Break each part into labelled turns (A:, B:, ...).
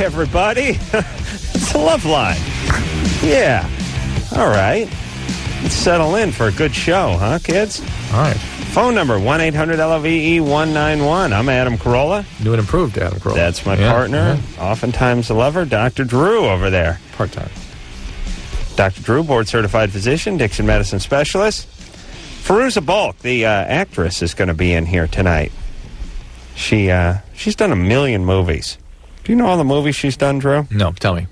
A: everybody. It's the Loveline. Yeah. All right. Let's settle in for a good show, huh, kids?
B: All right.
A: Phone number, 1-800-LOVE-191. I'm Adam Carolla.
B: New and improved Adam Carolla.
A: That's my partner, oftentimes a lover, Dr. Drew over there.
B: Part-time.
A: Dr. Drew, board-certified physician, Dixon medicine specialist. Fairuza Balk, the actress, is going to be in here tonight. She's done a million movies. Do you know all the movies she's done, Drew?
B: No, tell me.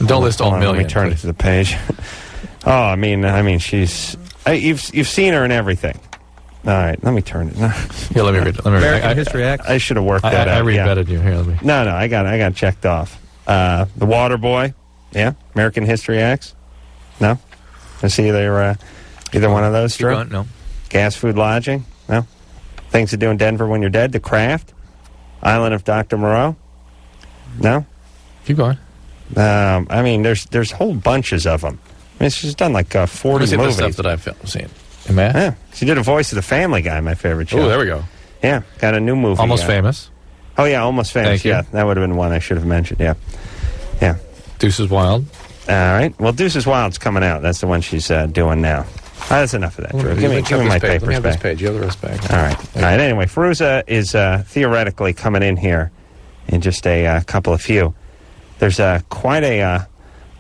B: Don't list all million.
A: Let me turn it to the page. Oh, I mean, she's... You've seen her in everything. All right, let me turn it.
B: Here, let me read it.
C: American History X.
A: I should have worked that out.
B: I read you. Here, let me...
A: No, I got checked off. The Water Boy. Yeah, American History X. No? I see either one of those, Drew?
B: No.
A: Gas, Food, Lodging? No? Things to Do in Denver When You're Dead? The Craft? Island of Dr. Moreau? No?
B: Keep going.
A: There's whole bunches of them. I mean, she's done like 40 movies.
B: The stuff that I've seen.
A: Yeah, she did a voice of the Family Guy, my favorite show.
B: Oh, there we go.
A: Yeah, got a new movie.
B: Almost Famous.
A: Oh, yeah, Almost Famous. Yeah, that would have been one I should have mentioned. Yeah.
B: Deuces Wild.
A: All right. Well, Deuces Wild's coming out. That's the one she's doing now. That's enough of that, Drew. Give me my papers
B: back. Let me have
A: back.
B: this page. You have the rest back.
A: All right. Anyway, Fairuza is theoretically coming in here in just a couple of few. There's quite a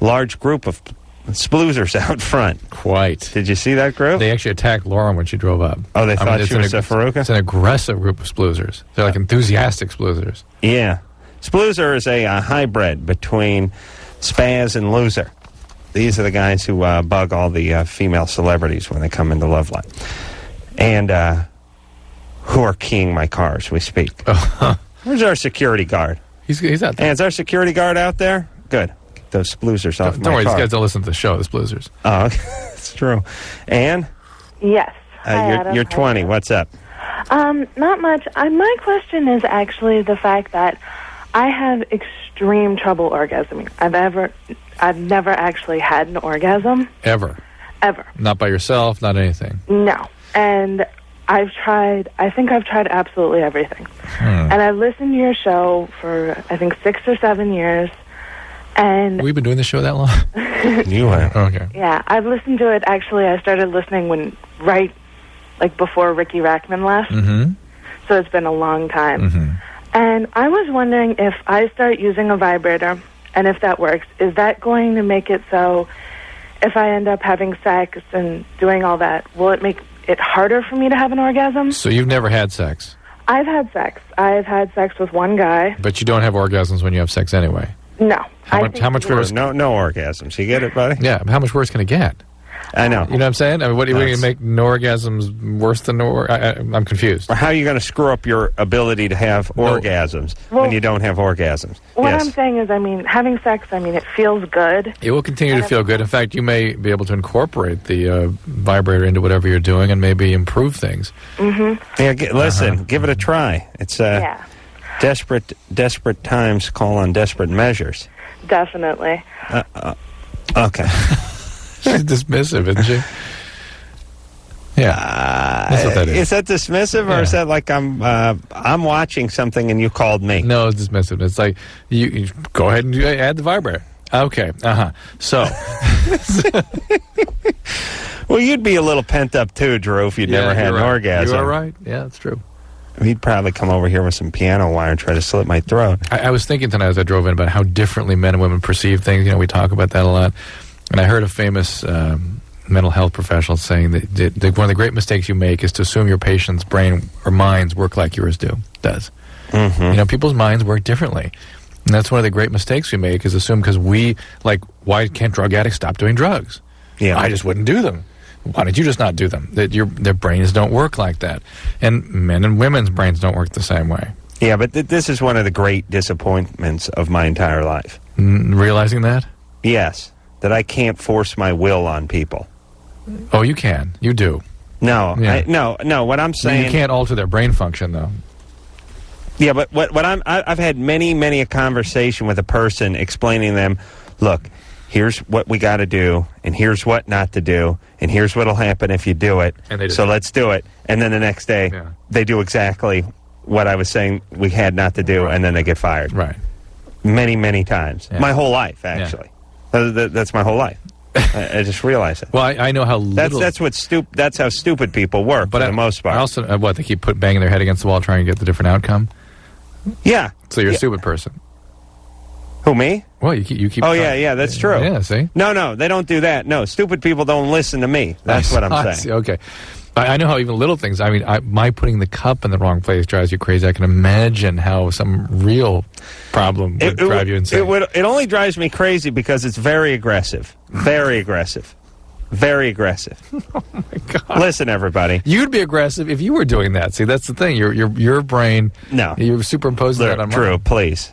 A: large group of sploozers out front.
B: Quite.
A: Did you see that group?
B: They actually attacked Lauren when she drove up.
A: Oh, they thought she was a Faruka?
B: It's an aggressive group of sploozers. They're like enthusiastic sploozers.
A: Yeah. Sploozer is a hybrid between spaz and loser. These are the guys who bug all the female celebrities when they come into Loveline. And who are keying my car as we speak. Where's our security guard?
B: He's out there.
A: Hey, is our security guard out there? Good. Get those sploozers off my car.
B: Don't worry, these guys don't listen to the show, the sploozers.
A: Oh, it's true. Ann?
D: Yes.
A: You're 20. What's up?
D: Not much. My question is actually the fact that I have extreme trouble orgasming. I've never actually had an orgasm.
B: Ever? Not by yourself, not anything?
D: No. And I think I've tried absolutely everything. And I've listened to your show for, I think, 6 or 7 years. And
B: we've been doing the show that long?
A: You have.
B: Okay.
D: Yeah, I've listened to it. Actually, I started listening before Ricky Rackman left.
B: Mm-hmm.
D: So it's been a long time.
B: Mm-hmm.
D: And I was wondering if I start using a vibrator, and if that works, is that going to make it so if I end up having sex and doing all that, will it make it harder for me to have an orgasm?
B: So you've never had sex?
D: I've had sex. I've had sex with one guy.
B: But you don't have orgasms when you have sex anyway?
D: No.
A: How much worse? No orgasms. You get it, buddy?
B: Yeah. How much worse can it get?
A: I know.
B: You know what I'm saying? I mean, what are you going to make no orgasms worse than no? I'm confused.
A: Or how are you going to screw up your ability to have orgasms when you don't have orgasms?
D: What I'm saying is, having sex, it feels good.
B: It will continue to feel good. In fact, you may be able to incorporate the vibrator into whatever you're doing and maybe improve things.
D: Mm-hmm.
A: Yeah, listen, give it a try. It's desperate times call on desperate measures.
D: Definitely.
A: Okay.
B: She's dismissive, isn't she? Yeah, that's what that is.
A: Is that dismissive, or is that like I'm watching something and you called me?
B: No, it's dismissive. It's like you go ahead and add the vibrator. Okay, So,
A: well, you'd be a little pent up too, Drew, if you'd never had an orgasm.
B: You are right. Yeah, that's true.
A: He'd probably come over here with some piano wire and try to slit my throat.
B: I was thinking tonight as I drove in about how differently men and women perceive things. You know, we talk about that a lot. And I heard a famous mental health professional saying that one of the great mistakes you make is to assume your patient's brain or minds work like yours does.
A: Mm-hmm.
B: You know, people's minds work differently. And that's one of the great mistakes we make is assume because why can't drug addicts stop doing drugs?
A: Yeah.
B: I just wouldn't do them. Why did you just not do them? That their brains don't work like that. And men and women's brains don't work the same way.
A: Yeah, but this is one of the great disappointments of my entire life.
B: Realizing that?
A: Yes. That I can't force my will on people.
B: Oh, you can. You do.
A: No.
B: Yeah.
A: No. What I'm saying...
B: You can't alter their brain function, though.
A: Yeah, but I've had many a conversation with a person explaining to them, look, here's what we got to do, and here's what not to do, and here's what'll happen if you do it. So let's do it. And then the next day, they do exactly what I was saying we had not to do, and then they get fired.
B: Right.
A: many, many times.
B: Yeah.
A: My whole life, actually. That's my whole life. I just realized it.
B: Well, I know how little.
A: That's how stupid people work, for the most part.
B: I also, they keep banging their head against the wall trying to get the different outcome?
A: Yeah.
B: So you're a stupid person.
A: Who, me?
B: Well, you keep.
A: Oh, yeah, that's true.
B: Yeah, see?
A: No, they don't do that. No, stupid people don't listen to me. That's what I'm saying.
B: See, okay. I know how even little things, I mean, my putting the cup in the wrong place drives you crazy. I can imagine how some real problem would drive you insane.
A: It only drives me crazy because it's very aggressive. Very aggressive. Very aggressive.
B: Oh, my God.
A: Listen, everybody.
B: You'd be aggressive if you were doing that. See, that's the thing. Your brain,
A: no.
B: You're superimposing that on mine.
A: Drew, please.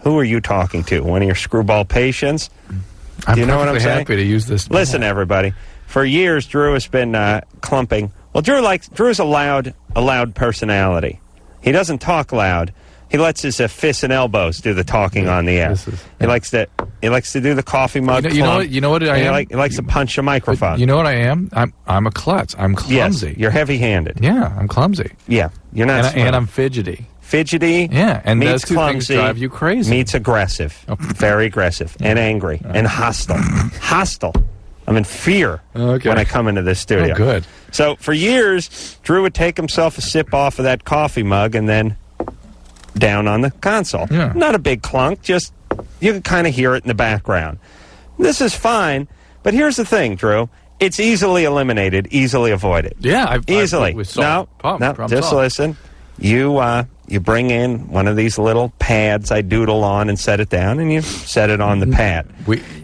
A: Who are you talking to? One of your screwball patients?
B: Do
A: you know what I'm saying?
B: I'm happy to use this.
A: Listen, everybody. For years, Drew has been clumping. Well, Drew's a loud personality. He doesn't talk loud. He lets his fists and elbows do the talking on the air. He likes to do the coffee mug.
B: You know what I am?
A: He likes to punch a microphone.
B: You know what I am? I'm a klutz. I'm clumsy.
A: Yes, you're heavy-handed.
B: Yeah, I'm clumsy.
A: Yeah, you're not.
B: And I'm fidgety.
A: Fidgety.
B: Yeah, and
A: meets
B: those two
A: clumsy,
B: things drive you crazy.
A: Meets aggressive, very aggressive, and angry, and hostile. Hostile. I'm in fear when I come into this studio.
B: Oh, good.
A: So for years, Drew would take himself a sip off of that coffee mug and then down on the console.
B: Yeah.
A: Not a big clunk, just you can kind of hear it in the background. This is fine, but here's the thing, Drew. It's easily eliminated, easily avoided.
B: Yeah,
A: easily. Just listen. You bring in one of these little pads I doodle on and set it down, and you set it on the pad.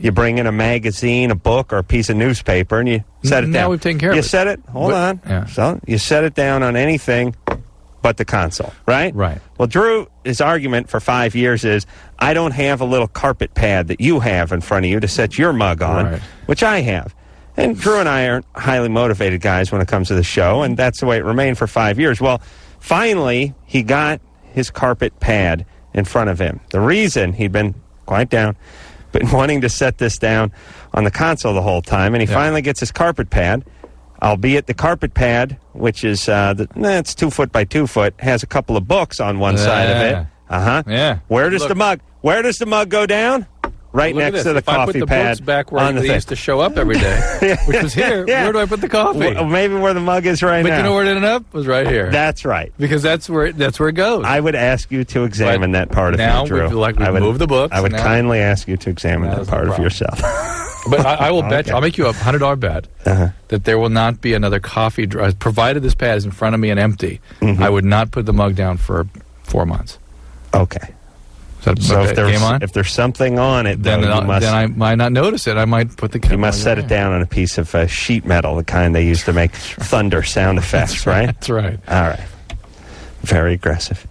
A: You bring in a magazine, a book, or a piece of newspaper, and you set it down.
B: Now we've taken care of it.
A: You set it, hold on.
B: Yeah.
A: So you set it down on anything but the console, right?
B: Right.
A: Well, his argument for 5 years is, I don't have a little carpet pad that you have in front of you to set your mug on, which I have. And Drew and I are highly motivated guys when it comes to the show, and that's the way it remained for 5 years. Well, finally, he got his carpet pad in front of him. The reason he'd been been wanting to set this down on the console the whole time, and he finally gets his carpet pad, albeit the carpet pad, which is it's 2 foot by 2 foot, has a couple of books on one side of it.
B: Yeah.
A: Where does the mug go down? Right next to the coffee pad.
B: I put the books back where they used to show up every day, which was here. Where do I put the coffee?
A: Well, maybe where the mug is right now.
B: But you know where it ended up? Was right here.
A: That's right.
B: Because that's where it goes.
A: I would ask you to examine that part of you, Drew.
B: Now we've moved the books.
A: I would kindly ask you to examine that part of yourself.
B: But I will bet you, I'll make you a $100 bet that there will not be another coffee, provided this pad is in front of me and empty, I would not put the mug down for 4 months.
A: Okay.
B: So
A: if there's something on it,
B: then I might not notice it. I might put the.
A: You must set it down on a piece of sheet metal, the kind they used to make thunder sound effects, right?
B: That's right.
A: All right. Very aggressive.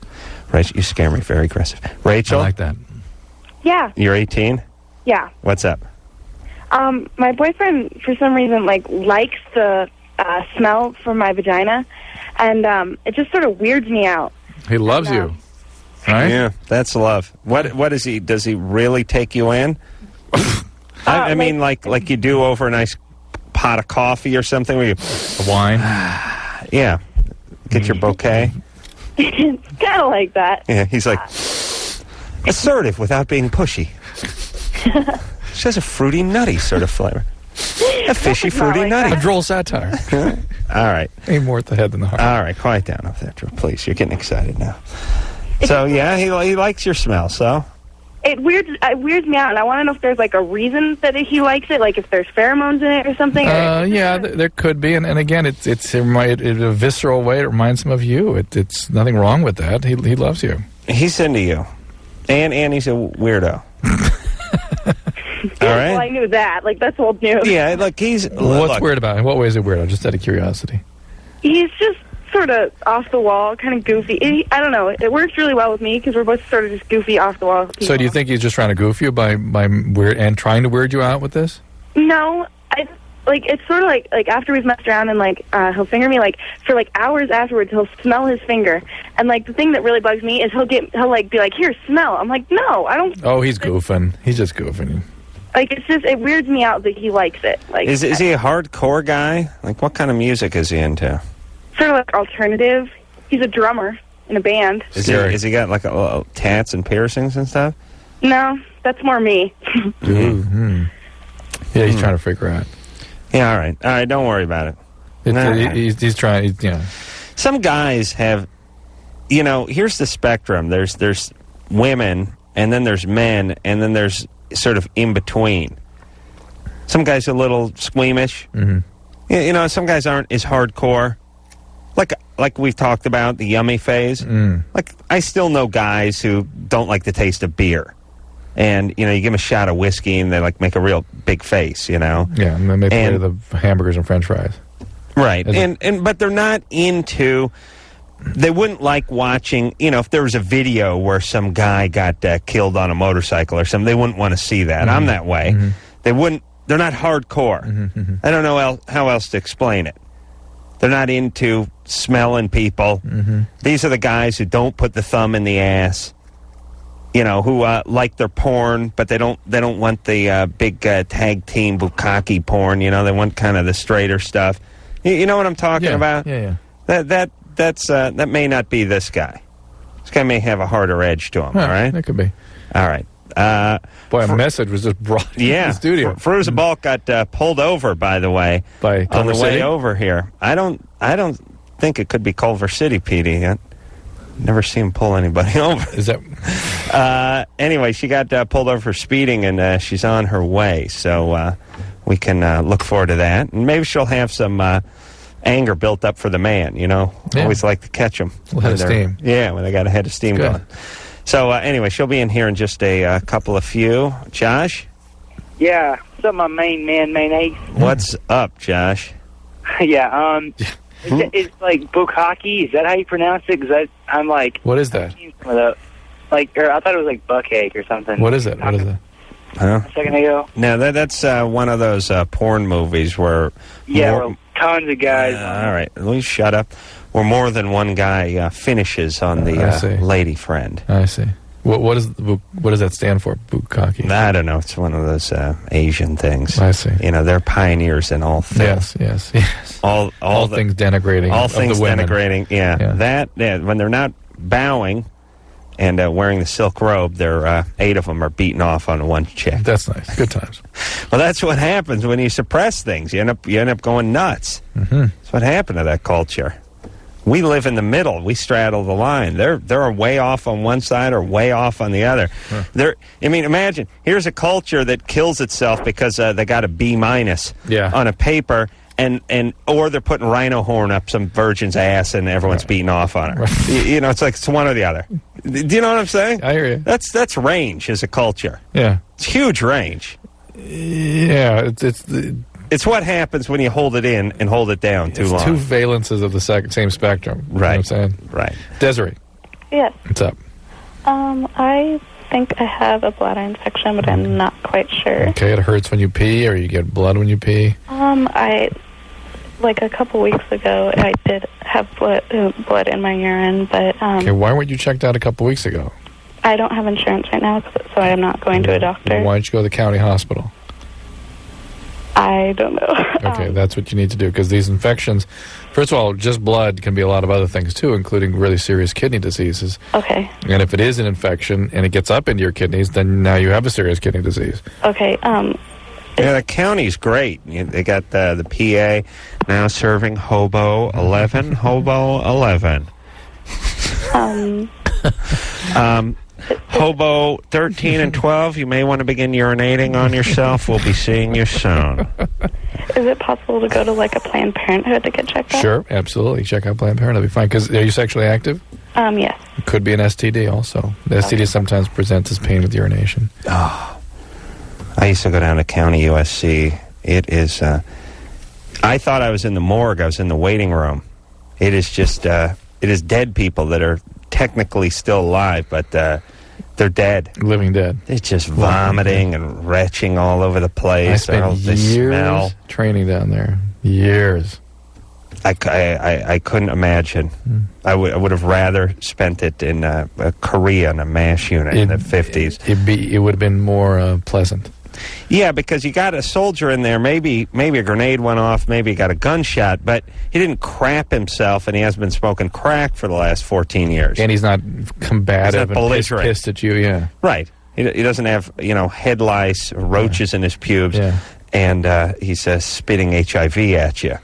A: Rachel, you scare me. Very aggressive. Rachel,
B: I like that.
C: Yeah.
A: You're 18.
C: Yeah.
A: What's up?
C: My boyfriend, for some reason, likes the smell from my vagina, and it just sort of weirds me out.
B: He loves you. Right?
A: Yeah, that's love. What is he? Does he really take you in? I mean, like you do over a nice pot of coffee or something. Where you
B: wine?
A: Yeah. Get your bouquet.
C: It's kind of like that.
A: Yeah, he's like assertive without being pushy. She has a fruity, nutty sort of flavor. A fishy, fruity, nutty.
B: A droll satire.
A: All right.
B: Ain't more at the head than the heart.
A: All right, quiet down up there, Drew. Please, you're getting excited now. So, yeah, he likes your smell, so?
C: It weirds me out, and I want to know if there's, a reason that he likes it, if there's pheromones in it or something.
B: Yeah, there could be, and again, it's in a visceral way, it reminds him of you. It's nothing wrong with that. He loves you.
A: He's into you. And he's a weirdo. All right?
C: Well, I knew that. That's old news.
A: Yeah,
B: What's weird about him? What way is it weird? Just out of curiosity.
C: He's just sort of off the wall, kind of goofy. I don't know. It works really well with me because we're both sort of just goofy, off the wall people.
B: So do you think he's just trying to goof you by weird and trying to weird you out with this?
C: No, it's sort of like after we've messed around and he'll finger me for hours afterwards. He'll smell his finger, and the thing that really bugs me is he'll be like, here, smell. I'm like, no, I don't.
B: Oh, he's goofing. He's just goofing.
C: It's just, it weirds me out that he likes it.
A: Is he a hardcore guy? What kind of music is he into?
C: Sort of alternative. He's a drummer in a band.
A: Is he got tats and piercings and stuff?
C: No, that's more me.
B: Mm-hmm. Yeah, he's trying to figure out.
A: Yeah, all right, don't worry about it.
B: He's trying,
A: Some guys have, here's the spectrum. There's women, and then there's men, and then there's sort of in between. Some guys are a little squeamish.
B: Mm-hmm.
A: Some guys aren't as hardcore. Like we've talked about, the yummy phase. Like, I still know guys who don't like the taste of beer. And, you give them a shot of whiskey and they, make a real big face,
B: Yeah, and then they play the hamburgers and french fries.
A: Right. But they're not into... They wouldn't like watching, if there was a video where some guy got killed on a motorcycle or something, they wouldn't want to see that.
B: Mm-hmm.
A: I'm that way.
B: Mm-hmm.
A: They're not hardcore.
B: Mm-hmm.
A: I don't know how else to explain it. They're not into smelling people.
B: Mm-hmm.
A: These are the guys who don't put the thumb in the ass, who like their porn, but they don't want the big tag team bukkake porn, they want kind of the straighter stuff. You know what I'm talking about?
B: Yeah.
A: That may not be this guy. This guy may have a harder edge to him, all right?
B: That could be.
A: All right.
B: Boy, a message was just brought into the studio.
A: Fairuza Balk got pulled over, by the way,
B: by
A: on
B: Culver
A: the way
B: City?
A: over here. I don't think it could be Culver City, Petey. I never seen him pull anybody over.
B: Is that...
A: Anyway, she got pulled over for speeding, and she's on her way. So we can look forward to that. And maybe she'll have some anger built up for the man, Always like to catch them.
B: A head of steam.
A: Yeah, when they got a head of steam going. So anyway, she'll be in here in just a couple of few. Josh?
E: Yeah, what's up, my main ace?
A: What's up, Josh?
E: Yeah, it's like bukkake. Is that how you pronounce it? Because I'm like...
B: What is that?
E: Or I thought it was like buckcake or something.
B: What is it? What is it?
A: Huh?
E: A second ago.
A: No, that's one of those porn movies where...
E: Yeah, tons of guys.
A: All right, let me shut up. Where more than one guy finishes on the lady friend.
B: I see. What does that stand for? Bukkake.
A: I don't know. It's one of those Asian things.
B: I see.
A: They're pioneers in all things.
B: Yes.
A: All
B: things denigrating.
A: All
B: of
A: things
B: the women.
A: denigrating. Yeah. When they're not bowing and wearing the silk robe, they're 8 of them are beaten off on one chick.
B: That's nice. Good times.
A: Well, that's what happens when you suppress things. You end up going nuts.
B: Mm-hmm.
A: That's what happened to that culture. We live in the middle. We straddle the line. They're way off on one side or way off on the other. Huh. Imagine, here's a culture that kills itself because they got a B- on a paper, or they're putting rhino horn up some virgin's ass and everyone's beating off on her. Right. It's like it's one or the other. Do you know what I'm saying?
B: I hear you.
A: That's range as a culture.
B: Yeah.
A: It's huge range.
B: Yeah,
A: it's what happens when you hold it in and hold it down too long.
B: It's two valences of the same spectrum.
A: Right.
B: You know what I'm saying?
A: Right.
B: Desiree.
F: Yes.
B: What's up?
F: I think I have a bladder infection, but I'm not quite sure.
B: Okay, it hurts when you pee, or you get blood when you pee?
F: Like a couple weeks ago, I did have blood in my urine, but...
B: okay, why weren't you checked out a couple weeks ago?
F: I don't have insurance right now, so I am not going to a doctor.
B: Well, why don't you go to the county hospital?
F: I don't know.
B: Okay, that's what you need to do, because these infections, first of all, just blood can be a lot of other things, too, including really serious kidney diseases.
F: Okay.
B: And if it is an infection and it gets up into your kidneys, then now you have a serious kidney disease.
F: Okay,
A: yeah, the county's great. They got the PA now serving Hobo 11. Hobo 11. Hobo 13 and 12, you may want to begin urinating on yourself. We'll be seeing you soon.
F: Is it possible to go to, like, a Planned Parenthood to get checked out?
B: Sure, absolutely. Check out Planned Parenthood. It'll be fine. Because are you sexually active?
F: Yes.
B: It could be an STD also. The STD sometimes presents as pain with urination.
A: Oh. I used to go down to County USC. It is, I thought I was in the morgue. I was in the waiting room. It is just, it is dead people that are technically still alive, but they're dead.
B: Living dead.
A: They're just vomiting and retching all over the place.
B: I spent years training down there. Years.
A: I couldn't imagine. I would have rather spent it in Korea in a MASH unit in the 50s.
B: It would have been more pleasant.
A: Yeah, because you got a soldier in there, maybe a grenade went off, maybe he got a gunshot, but he didn't crap himself, and he hasn't been smoking crack for the last 14 years.
B: And he's not combative
A: and
B: pissed at you, yeah.
A: Right. He doesn't have, head lice, roaches in his pubes, and he's spitting HIV at you.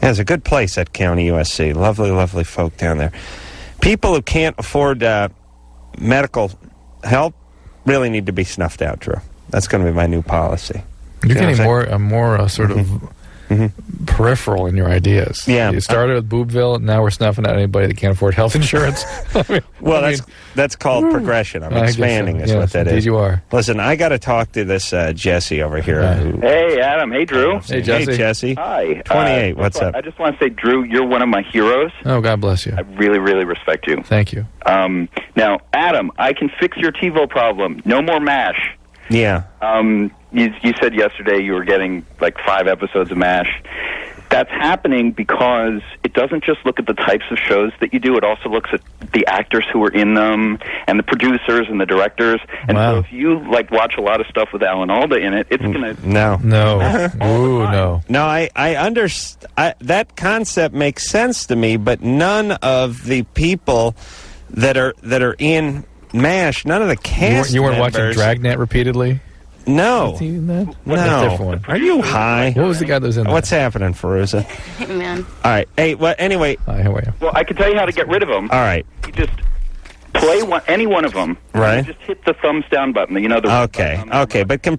A: Yeah, it's a good place, that County USC. Lovely, lovely folk down there. People who can't afford medical help really need to be snuffed out, Drew. That's going to be my new policy.
B: You're getting more sort of peripheral in your ideas.
A: Yeah.
B: You started with Boobville, now we're snuffing out anybody that can't afford health insurance.
A: That's called progression. I'm expanding is what that is.
B: You are.
A: Listen, I got to talk to this Jesse over here.
G: Hey, Adam. Hey, Drew.
B: Hey, Jesse.
A: Hey, Jesse.
G: Hi.
A: 28. What's up?
G: I just want to say, Drew, you're one of my heroes.
B: Oh, God bless you.
G: I really, really respect you.
B: Thank you.
G: Now, Adam, I can fix your TiVo problem. No more MASH.
A: Yeah.
G: You said yesterday you were getting like 5 episodes of MASH. That's happening because it doesn't just look at the types of shows that you do. It also looks at the actors who are in them and the producers and the directors. And so if you watch a lot of stuff with Alan Alda in it, it's going to...
B: No. Ooh, no.
A: No, I understand. That concept makes sense to me, but none of the people that are in MASH, none of the cast
B: You weren't
A: members,
B: watching Dragnet repeatedly?
A: No.
B: What a different one.
A: Are you high?
B: What was the guy that was in there?
A: What's happening, Fairuza?
F: Hey, man.
A: All right. Hey, well, anyway.
B: Hi, how are you?
G: Well, I can tell you how to get rid of them.
A: All right.
G: You just play any one of them.
A: Right.
G: You just hit the thumbs down button.
A: Okay. But can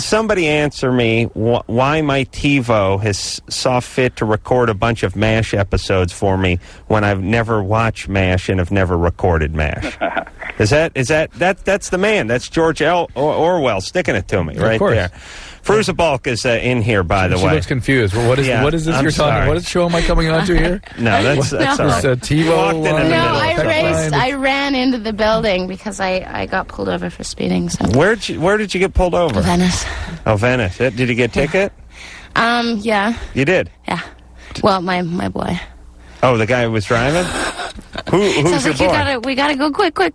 A: somebody answer me why my TiVo saw fit to record a bunch of MASH episodes for me when I've never watched MASH and have never recorded MASH? That's the man. That's George Orwell sticking it to me right there. Fairuza Balk is in here, by the way.
B: She looks confused. What is this you're talking? What show am I coming on to here?
A: No, that's all right.
B: TiVo.
F: I ran into the building because I got pulled over for speeding. So
A: where did you get pulled over?
F: Venice.
A: Oh, Venice. Did you get a ticket?
F: Yeah.
A: You did?
F: Yeah. Well, my boy.
A: Oh, the guy who was driving? Who's your boy?
F: We gotta go quick. We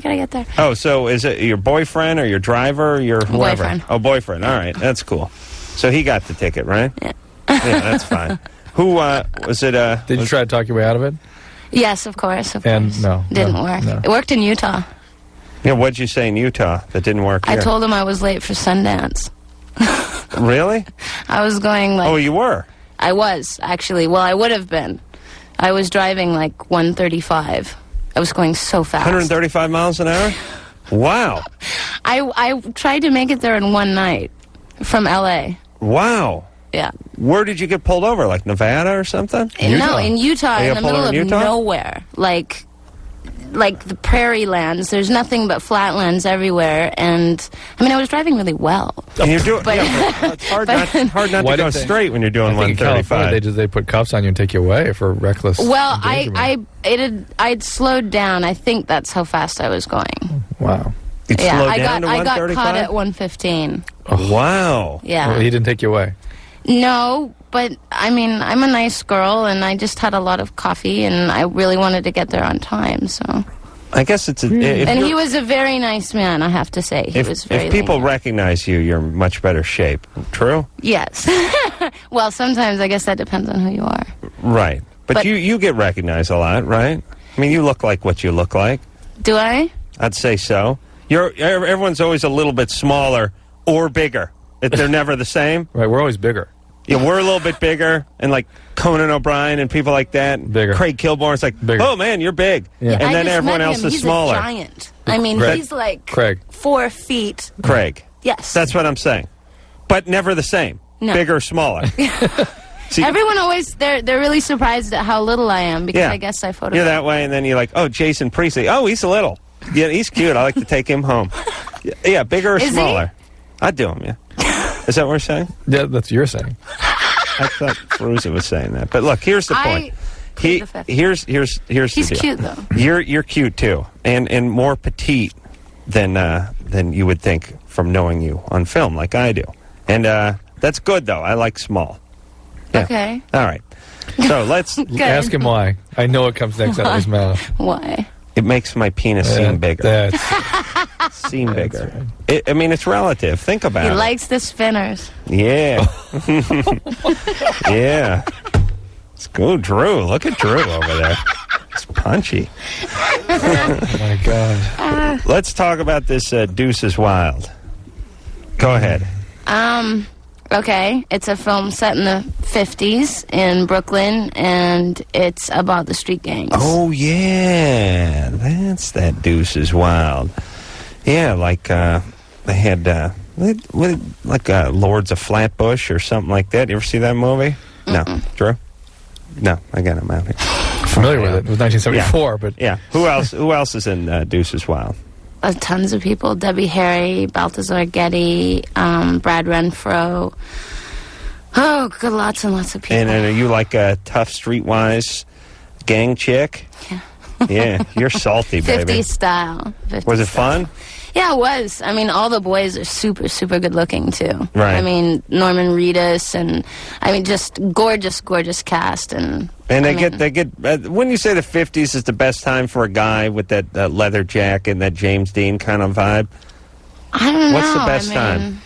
F: gotta get there.
A: Oh, so is it your boyfriend or your driver or your whoever?
F: Boyfriend.
A: Oh, boyfriend. All right, that's cool. So he got the ticket, right?
F: Yeah.
A: Yeah, that's fine. Who was it?
B: Did you try to talk your way out of it?
F: Yes, of course.
B: And no,
F: didn't work.
B: No.
F: It worked in Utah.
A: Yeah, what'd you say in Utah that didn't work here?
F: I told him I was late for Sundance.
A: Really?
F: I was going
A: Oh, you were?
F: I was, actually. Well, I would have been. I was driving 135. I was going so fast.
A: 135 miles an hour? Wow.
F: I tried to make it there in one night from L.A.
A: Wow.
F: Yeah.
A: Where did you get pulled over? Like Nevada or something?
F: No, in Utah, in the middle of
A: Utah?
F: nowhere. Like the prairie lands. There's nothing but flatlands everywhere. And, I was driving really well.
A: And you're doing, it's hard not to go straight when you're doing 135.
B: They put cuffs on you and take you away for reckless
F: Well,
B: endangerment.
F: I'd slowed down. I think that's how fast I was going.
B: Wow.
F: I got caught at 115.
A: Oh. Wow.
F: Yeah.
B: Well, he didn't take you away.
F: No, but I'm a nice girl, and I just had a lot of coffee, and I really wanted to get there on time. So
A: I guess it's
F: and he was a very nice man, I have to say. He was very.
A: If people recognize you, you're in much better shape. True?
F: Yes. Well, sometimes I guess that depends on who you are.
A: Right, but you get recognized a lot, right? You look like what you look like.
F: Do I?
A: I'd say so. Everyone's always a little bit smaller or bigger. They're never the same.
B: Right, we're always bigger.
A: Yeah, we're a little bit bigger, and like Conan O'Brien and people like that.
B: Bigger.
A: Craig Kilborn's like,
B: bigger.
A: Oh man, you're big.
B: Yeah.
A: And then everyone else is
F: he's
A: smaller.
F: He's a giant.
A: He's
F: like
B: Craig.
F: 4 feet.
A: Craig.
F: Yes.
A: That's what I'm saying. But never the same.
F: No.
A: Bigger, smaller. See,
F: everyone always they're really surprised at how little I am because I guess I photograph.
A: You're that way, and then you're like, oh, Jason Priestley. Oh, he's little. Yeah, he's cute. I like to take him home. Yeah, bigger or smaller. I'd do him, yeah. Is that what we're saying?
B: Yeah, that's what you're saying.
A: I thought Fairuza was saying that. But look, here's the point. Here's
F: He's
A: the deal.
F: cute though.
A: You're cute too, and more petite than you would think from knowing you on film, like I do. And that's good though. I like small. Yeah. Okay. All right. So let's
B: ask him why. I know it comes next out of his mouth.
F: Why?
A: It makes my penis seem bigger. Seem bigger.
B: Right.
A: It's relative. Think about it.
F: He likes the spinners.
A: Yeah. Yeah. Let's go, Drew. Look at Drew over there. It's punchy.
B: Oh, my God.
A: Let's talk about this Deuce is Wild. Go ahead.
F: Okay, it's a film set in the 50s in Brooklyn, and it's about the street gangs.
A: Oh, yeah. That's that Deuce is Wild. Yeah, like they had Lords of Flatbush or something like that. You ever see that movie? No. Drew? No, I got him out here.
B: Familiar with it. It was 1974, but...
A: Yeah. Who else is in Deuce is Wild?
F: Tons of people. Debbie Harry, Balthazar Getty, Brad Renfro. Oh, good, lots and lots of people.
A: And are you like a tough, streetwise gang chick?
F: Yeah.
A: Yeah, you're salty, baby.
F: 50s style. 50s
A: Was it
F: style.
A: fun?
F: Yeah, it was. I mean, all the boys are super, super good looking, too.
A: Right.
F: I mean, Norman Reedus, and, I mean, just gorgeous, gorgeous cast. And
A: they get. When you say the 50s is the best time for a guy with that leather jacket and that James Dean kind of vibe,
F: I don't know.
A: what's the best time?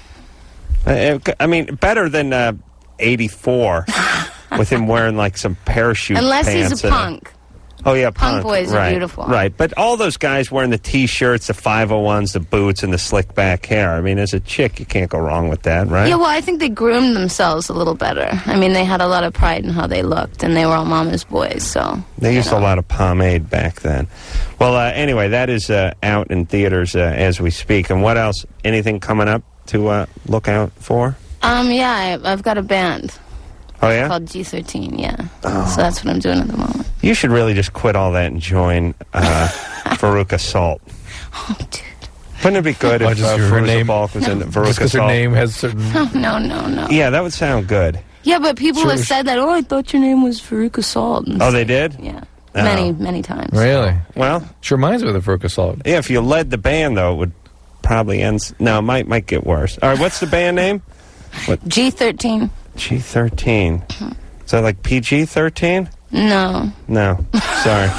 A: I mean, better than 84 with him wearing like some parachute
F: Unless
A: pants.
F: he's a punk.
A: Oh, yeah,
F: Punk boys are beautiful.
A: Right, but all those guys wearing the T-shirts, the 501s, the boots, and the slick back hair. I mean, as a chick, you can't go wrong with that, right?
F: Yeah, well, I think they groomed themselves a little better. I mean, they had a lot of pride in how they looked, and they were all mama's boys, so...
A: They used a lot of pomade back then. Well, anyway, that is out in theaters as we speak. And what else? Anything coming up to look out for?
F: Yeah, I've got a band.
A: Oh, yeah?
F: Called G13, yeah.
A: Oh.
F: So that's what I'm doing at the moment.
A: You should really just quit all that and join Fairuza Salt.
F: Oh, dude.
A: Wouldn't it be good if Fairuza Balk was in Fairuza Salt?
B: Just because her name has certain...
F: No.
A: Yeah, that would sound good.
F: Yeah, but people have said that, I thought your name was Fairuza Salt.
A: Oh, they did?
F: Yeah.
A: Oh.
F: Many times.
B: Really?
A: Well...
B: Sure reminds me of the Fairuza Salt.
A: Yeah, if you led the band, though, it would probably end... No, it might get worse. All right, what's the band name?
F: G13.
A: G13. Is that like PG-13?
F: No.
A: Sorry.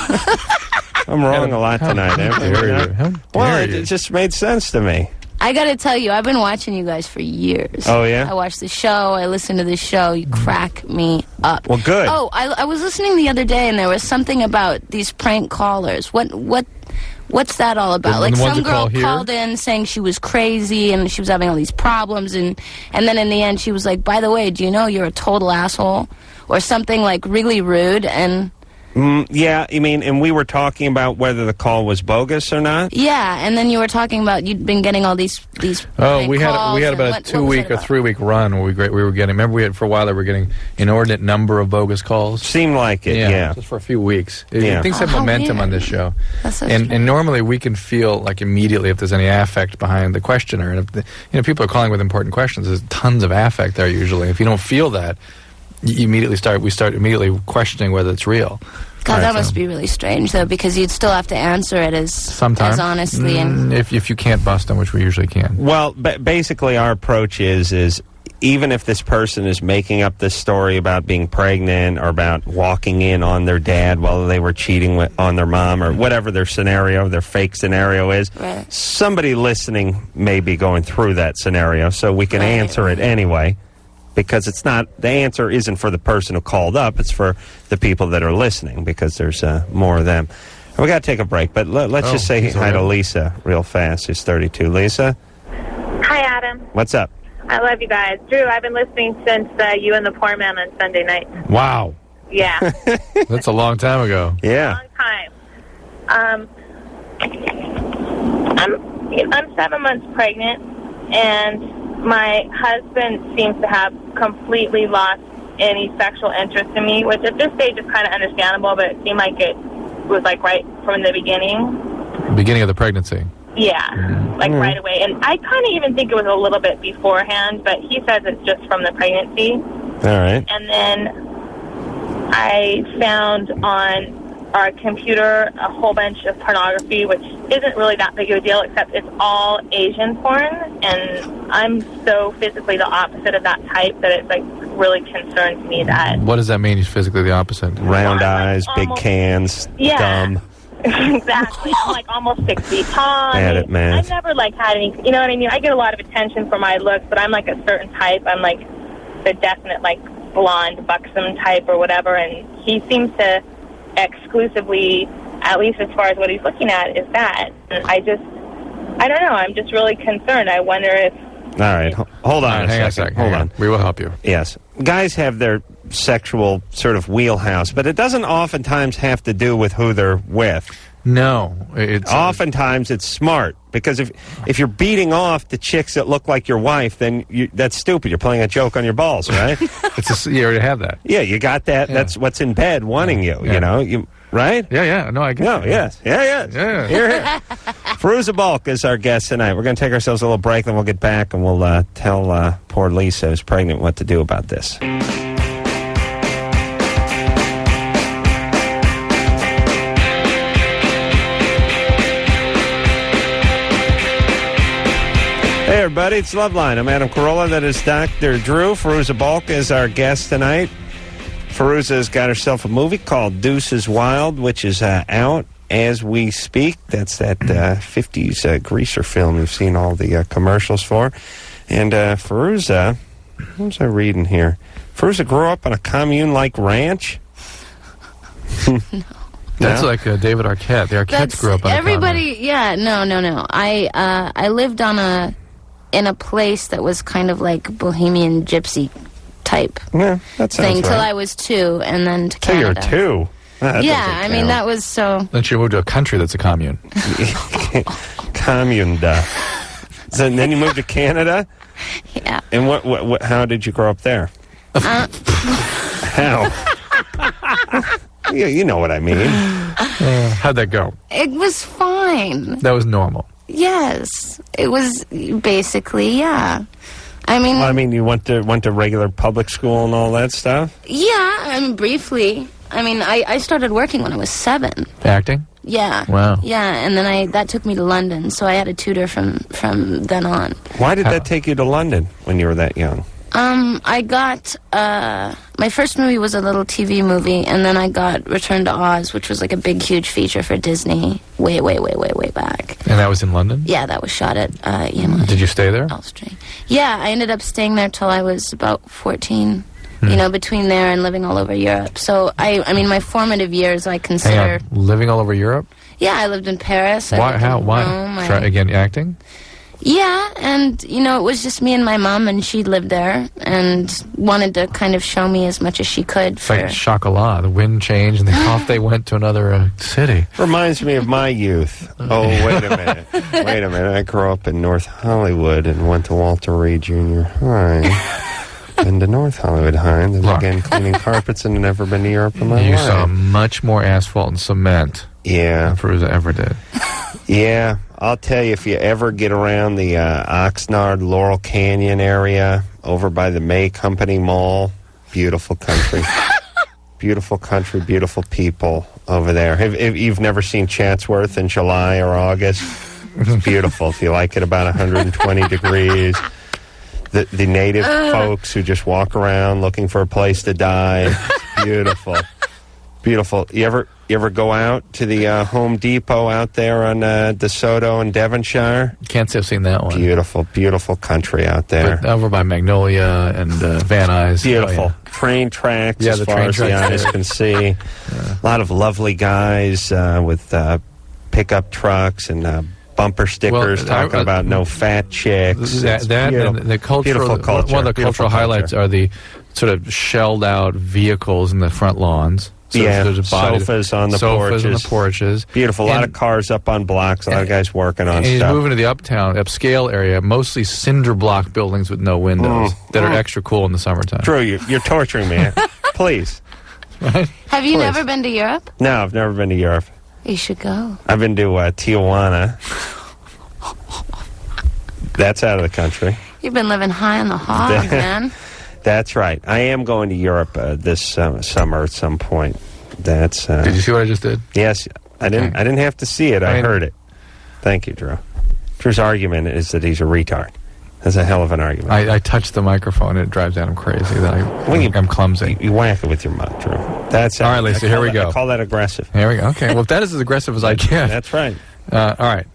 A: I'm wrong a lot tonight.
B: How dare you?
A: Well, it just made sense to me.
F: I gotta tell you, I've been watching you guys for years.
A: Oh, yeah?
F: I watch the show, I listen to the show, you crack me up.
A: Well, good.
F: Oh, I was listening the other day, and there was something about these prank callers. What's that all about? Like, some girl called in saying she was crazy and she was having all these problems, and then in the end she was like, by the way, do you know you're a total asshole? Or something like really rude, and...
A: Yeah, you mean, and we were talking about whether the call was bogus or not?
F: Yeah, and then you were talking about you'd been getting all these
B: Oh, we had about a 2-week or 3-week run where we were getting. Remember, we had for a while that we were getting inordinate number of bogus calls.
A: Seemed like it, yeah.
B: Just for a few weeks.
A: Yeah.
B: Things have momentum on this show,
F: That's so
B: and normally we can feel like immediately if there's any affect behind the questioner, and if people are calling with important questions, there's tons of affect there usually. If you don't feel that, we start immediately questioning whether it's real.
F: God, that must be really strange, though, because you'd still have to answer it as honestly. And
B: if you can't bust them, which we usually can.
A: Well, basically our approach is even if this person is making up this story about being pregnant or about walking in on their dad while they were cheating on their mom or whatever their fake scenario is,
F: right.
A: Somebody listening may be going through that scenario, so we can answer it anyway. Because it's not, the answer isn't for the person who called up, it's for the people that are listening, because there's more of them. And we got to take a break, but let's just say hi to Lisa real fast, who's 32. Lisa?
H: Hi, Adam.
A: What's up?
H: I love you guys. Drew, I've been listening since you and the Poor Man on Sunday night.
B: Wow.
H: Yeah.
B: That's a long time ago.
A: Yeah.
H: Long time. I'm 7 months pregnant, and my husband seems to have completely lost any sexual interest in me, which at this stage is kind of understandable, but it seemed like it was like right from the beginning.
B: Beginning of the pregnancy.
H: Yeah, right away. And I kind of even think it was a little bit beforehand, but he says it's just from the pregnancy.
A: All right.
H: And then I found on our computer a whole bunch of pornography, which isn't really that big of a deal, except it's all Asian porn, and I'm so physically the opposite of that type that it like really concerns me that...
B: What does that mean, he's physically the opposite?
A: Round eyes, big cans, dumb.
H: Exactly. I'm like almost 6 feet tall.
A: It, man.
H: I've never like had any, you know what I mean? I get a lot of attention for my looks, but I'm like a certain type. I'm like the definite like blonde, buxom type or whatever, and he seems to exclusively at least as far as what he's looking at, is that. And I don't know. I'm just really concerned. I wonder if...
A: All right, hold on
B: hang
A: a second.
B: Hold on. We will help you.
A: Yes. Guys have their sexual sort of wheelhouse, but it doesn't oftentimes have to do with who they're with.
B: No.
A: Oftentimes it's smart, because if you're beating off the chicks that look like your wife, then that's stupid. You're playing a joke on your balls, right?
B: You already have that.
A: Yeah, you got that. Yeah. That's what's in bed wanting you, you know? Right?
B: Yeah. No, I get it.
A: No, yes. Yeah. Here. Fairuza Balk is our guest tonight. We're going to take ourselves a little break, then we'll get back, and we'll tell poor Lisa, who's pregnant, what to do about this. Hey, everybody, it's Loveline. I'm Adam Carolla. That is Dr. Drew. Fairuza Balk is our guest tonight. Fairuza has got herself a movie called Deuces Wild, which is out as we speak. That's that 50s greaser film you've seen all the commercials for. And Fairuza, what was I reading here? Fairuza grew up on a commune-like ranch?
F: No.
B: That's like David Arquette. The Arquettes grew up on
F: everybody. No. I lived in a place that was kind of like bohemian gypsy type thing till I was 2, and then to Canada.
A: Till you're 2?
F: I mean, that was so...
B: Then she moved to a country that's a commune.
A: Commune. So then you moved to Canada?
F: Yeah.
A: And what? How did you grow up there? How? You know what I mean.
B: How'd that go?
F: It was fine.
B: That was normal.
F: Yes. It was basically, yeah. I mean,
A: you went to regular public school and all that stuff?
F: Yeah, briefly. I started working when I was 7.
B: Acting?
F: Yeah.
B: Wow.
F: Yeah, and then that took me to London, so I had a tutor from then on.
A: Why did that take you to London when you were that young?
F: I got, my first movie was a little TV movie, and then I got Return to Oz, which was like a big, huge feature for Disney way back.
B: And that was in London?
F: Yeah, that was shot at,
B: Did you stay there?
F: Elstree. Yeah, I ended up staying there till I was about 14, between there and living all over Europe. So, I mean, my formative years, I consider...
B: Hang on. Living all over Europe?
F: Yeah, I lived in Paris.
B: Why? Why?
F: Rome,
B: Again, acting?
F: Yeah, and, it was just me and my mom, and she lived there, and wanted to kind of show me as much as she could.
B: It's like Chocolat. The wind changed, and off they went to another city.
A: Reminds me of my youth. Oh, wait a minute. I grew up in North Hollywood and went to Walter Reed Junior High. Been to North Hollywood High, and then again cleaning carpets, and never been to Europe in my life.
B: You saw much more asphalt and cement than Fairuza ever did.
A: Yeah, I'll tell you, if you ever get around the Oxnard, Laurel Canyon area, over by the May Company Mall, beautiful country. Beautiful country, beautiful people over there. If you've never seen Chatsworth in July or August, it's beautiful. If you like it about 120 degrees. The native folks who just walk around looking for a place to die. Beautiful. Beautiful. You ever go out to the Home Depot out there on DeSoto in Devonshire?
B: Can't say I've seen that one.
A: Beautiful, beautiful country out there.
B: But over by Magnolia and Van Nuys.
A: Beautiful.
B: Oh, yeah.
A: Train tracks as far as the eyes can see. A lot of lovely guys with pickup trucks and bumper stickers talking about no fat chicks.
B: That and the cultural,
A: culture.
B: One of the cultural highlights are the sort of shelled out vehicles in the front lawns. So there's
A: sofas on the
B: porches.
A: Beautiful. A lot of cars up on blocks. A lot of guys working on stuff.
B: He's moving to the upscale area, mostly cinder block buildings with no windows that are extra cool in the summertime.
A: Drew, you're torturing me. Please.
B: Right?
F: Have you never been to Europe?
A: No, I've never been to Europe.
F: You should go.
A: I've been to Tijuana. That's out of the country.
F: You've been living high on the hog, man.
A: That's right. I am going to Europe this summer at some point. That's.
B: Did you see what I just did?
A: Yes, I didn't. I didn't have to see it. I heard it. Thank you, Drew. Drew's argument is that he's a retard. That's a hell of an argument.
B: I touch the microphone and it drives Adam crazy. I'm clumsy.
A: You whack it with your mouth, Drew. That's
B: all right, Lisa. Here we go.
A: I call that aggressive.
B: Here we go. Okay. Well, if that is as aggressive as I can.
A: That's right.
B: All right.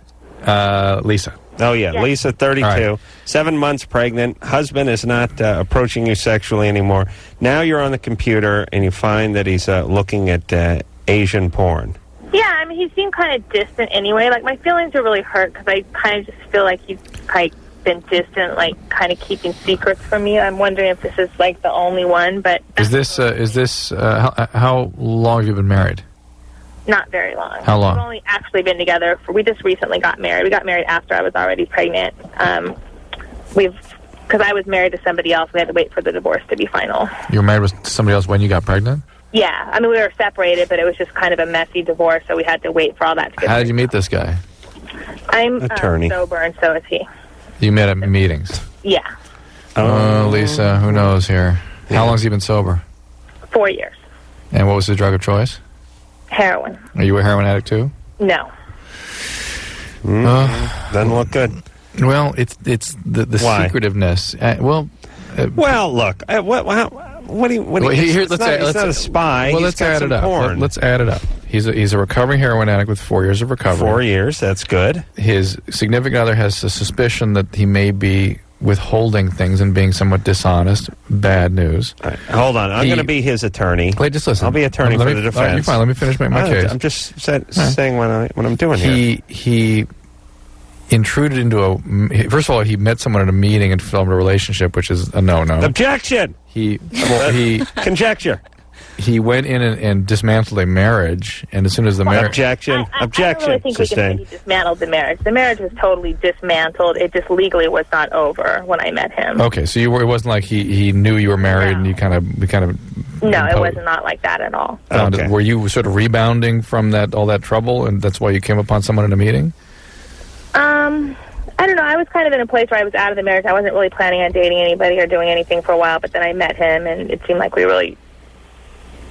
B: Lisa.
A: Oh, yeah. Yes. Lisa, 32, right. 7 months pregnant. Husband is not approaching you sexually anymore. Now you're on the computer and you find that he's looking at Asian porn.
C: Yeah,
H: He seemed kind of distant anyway. Like, my feelings are really hurt because I kind of just feel like he's like been distant, like kind of keeping secrets from me. I'm wondering if this is like the only one. But
B: is this how long have you been married?
H: Not very long.
B: How long?
H: We've only actually been together we just recently got married. We got married after I was already pregnant. Because I was married to somebody else, we had to wait for the divorce to be final.
B: You were married with somebody else when you got pregnant?
H: Yeah. I mean, we were separated, but it was just kind of a messy divorce, so we had to wait for all that to get
B: How did you meet this guy?
H: I'm
A: attorney.
H: Sober, and so is he.
B: You met at meetings?
H: Yeah.
B: Oh, Lisa, who knows here? Yeah. How long has he been sober?
H: 4 years.
B: And what was his drug of choice?
H: Heroin.
B: Are you a heroin addict too?
H: No.
A: Doesn't look good.
B: Well, it's the secretiveness. Well,
A: look. What do you?
B: Let's
A: not a spy.
B: Well, let's add it up. Let's add it up. He's a recovering heroin addict with 4 years of recovery.
A: 4 years. That's good.
B: His significant other has a suspicion that he may be withholding things and being somewhat dishonest. Bad news.
A: Right. Hold on. I'm going to be his attorney.
B: Wait, just listen.
A: I'll be attorney for the defense.
B: You're fine. Let me finish my case.
A: I'm just saying what I'm doing here.
B: He intruded into first of all, he met someone at a meeting and formed a relationship, which is a no-no.
A: Objection! Conjecture.
B: He went in and dismantled a marriage, and as soon as the marriage...
A: Objection.
H: I don't really think we can say he dismantled the marriage. The marriage was totally dismantled. It just legally was not over when I met him.
B: Okay, so it wasn't like he knew you were married and you kind of...
H: No, it was not like that at all.
B: Okay. Were you sort of rebounding from all that trouble, and that's why you came upon someone in a meeting?
H: I don't know. I was kind of in a place where I was out of the marriage. I wasn't really planning on dating anybody or doing anything for a while, but then I met him, and it seemed like we really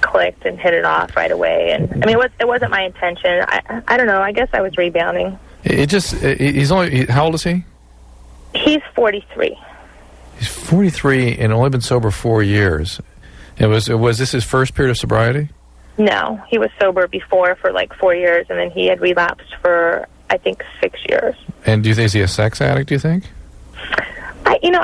H: clicked and hit it off right away. And I mean, it wasn't my intention. I don't know. I guess I was rebounding.
B: He's only... How old is he?
H: He's 43.
B: He's 43 and only been sober 4 years. Was this his first period of sobriety?
H: No, he was sober before for like 4 years, and then he had relapsed for, I think, 6 years.
B: And is he a sex addict, do you think?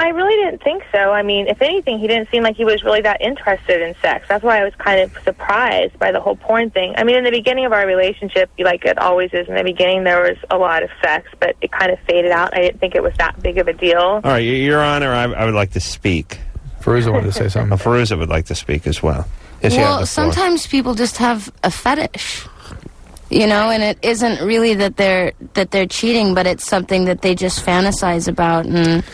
H: I really didn't think so. I mean, if anything, he didn't seem like he was really that interested in sex. That's why I was kind of surprised by the whole porn thing. I mean, in the beginning of our relationship, like it always is in the beginning, there was a lot of sex, but it kind of faded out. I didn't think it was that big of a deal.
A: All right, Your Honor, I would like to speak.
B: Fairuza wanted to say something.
A: Fairuza would like to speak as well.
F: Well, sometimes people just have a fetish. And it isn't really that they're cheating, but it's something that they just fantasize about. And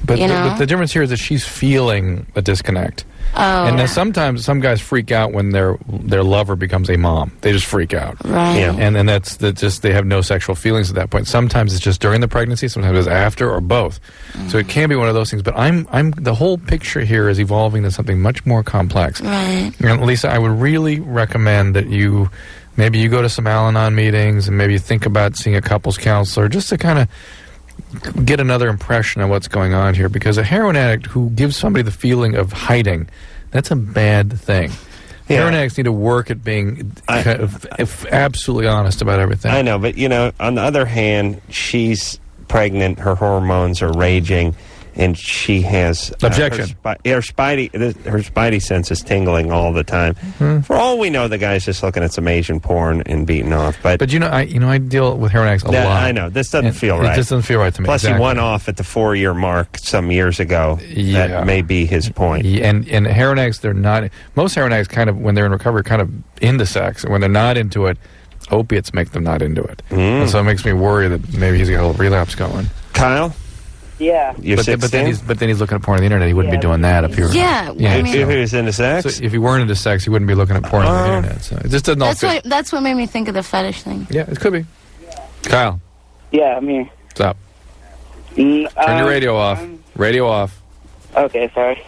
B: but the difference here is that she's feeling a disconnect.
F: Oh,
B: and then sometimes some guys freak out when their lover becomes a mom. They just freak out.
F: Right.
A: Yeah.
B: And then that's just they have no sexual feelings at that point. Sometimes it's just during the pregnancy, sometimes it's after, or both. So it can be one of those things. But I'm the whole picture here is evolving to something much more complex.
F: Right.
B: And Lisa, I would really recommend that maybe you go to some Al-Anon meetings and maybe think about seeing a couples counselor just to kind of get another impression of what's going on here, because a heroin addict who gives somebody the feeling of hiding, that's a bad thing. Yeah. Heroin addicts need to work at being absolutely honest about everything.
A: I know, but on the other hand, she's pregnant, her hormones are raging, and she has
B: objection.
A: Her spidey sense is tingling all the time. For all we know, the guy's just looking at some Asian porn and beating off. But
B: I deal with heroin addicts a lot.
A: I know this doesn't feel right.
B: It just doesn't feel right to me.
A: Plus, he went off at the 4-year mark some years ago.
B: Yeah.
A: That may be his point.
B: And heroin addicts, they're not. Most heroin addicts, kind of when they're in recovery, kind of into sex. And when they're not into it, opiates make them not into it. And so it makes me worry that maybe he's got a little relapse going.
A: Kyle.
E: Yeah.
B: But then he's looking at porn on the internet. He wouldn't be doing that if he were...
F: Yeah.
A: If he was into sex?
B: So if he weren't into sex, he wouldn't be looking at porn on the internet. So it just doesn't all fit.
F: That's what made me think of the fetish thing.
B: Yeah, it could be. Kyle.
E: Yeah, I'm here.
B: What's up? Turn your radio off. Radio off.
E: Okay, sorry.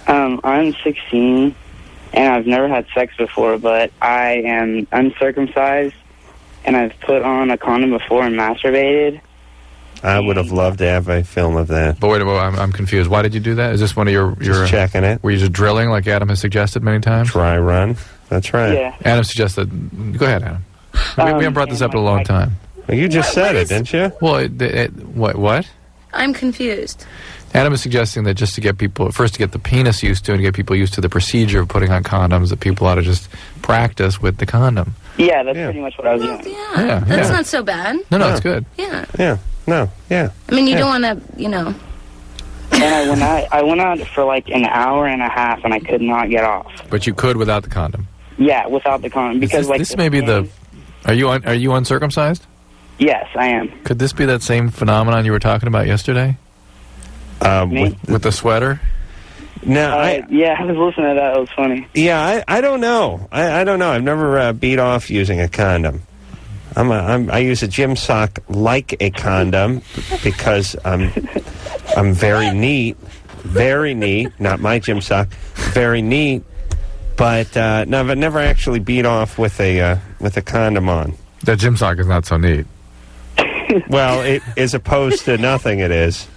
E: I'm 16, and I've never had sex before, but I am uncircumcised, and I've put on a condom before and masturbated.
A: I would have loved to have a film of that.
B: But wait a minute, I'm confused. Why did you do that? Is this one of your...
A: Just checking it.
B: Were you just drilling like Adam has suggested many times?
A: Try run. That's right.
E: Yeah.
B: Adam suggested... Go ahead, Adam. We haven't brought this up in a long time.
A: Well, you just said it, didn't you?
B: Well, what?
F: I'm confused.
B: Adam is suggesting that just to get people... First, to get the penis used to and get people used to the procedure of putting on condoms, that people ought to just practice with the condom.
E: Yeah, that's pretty much what I was doing.
F: Yeah, that's not so bad.
B: No, it's good.
F: Yeah.
A: Yeah. No. Yeah.
F: I mean, you don't want to,
E: And I went out for like an hour and a half, and I could not get off.
B: But you could without the condom.
E: Yeah, without the condom, because
B: this may be the. Are you uncircumcised?
E: Yes, I am.
B: Could this be that same phenomenon you were talking about yesterday? With the sweater?
A: No,
E: yeah, I was listening to that. It was funny.
A: Yeah, I don't know. I don't know. I've never beat off using a condom. I use a gym sock like a condom because I'm very neat. Very neat. Not my gym sock. Very neat. But no, I've never actually beat off with a condom on.
B: That gym sock is not so neat.
A: Well, as opposed to nothing, it is.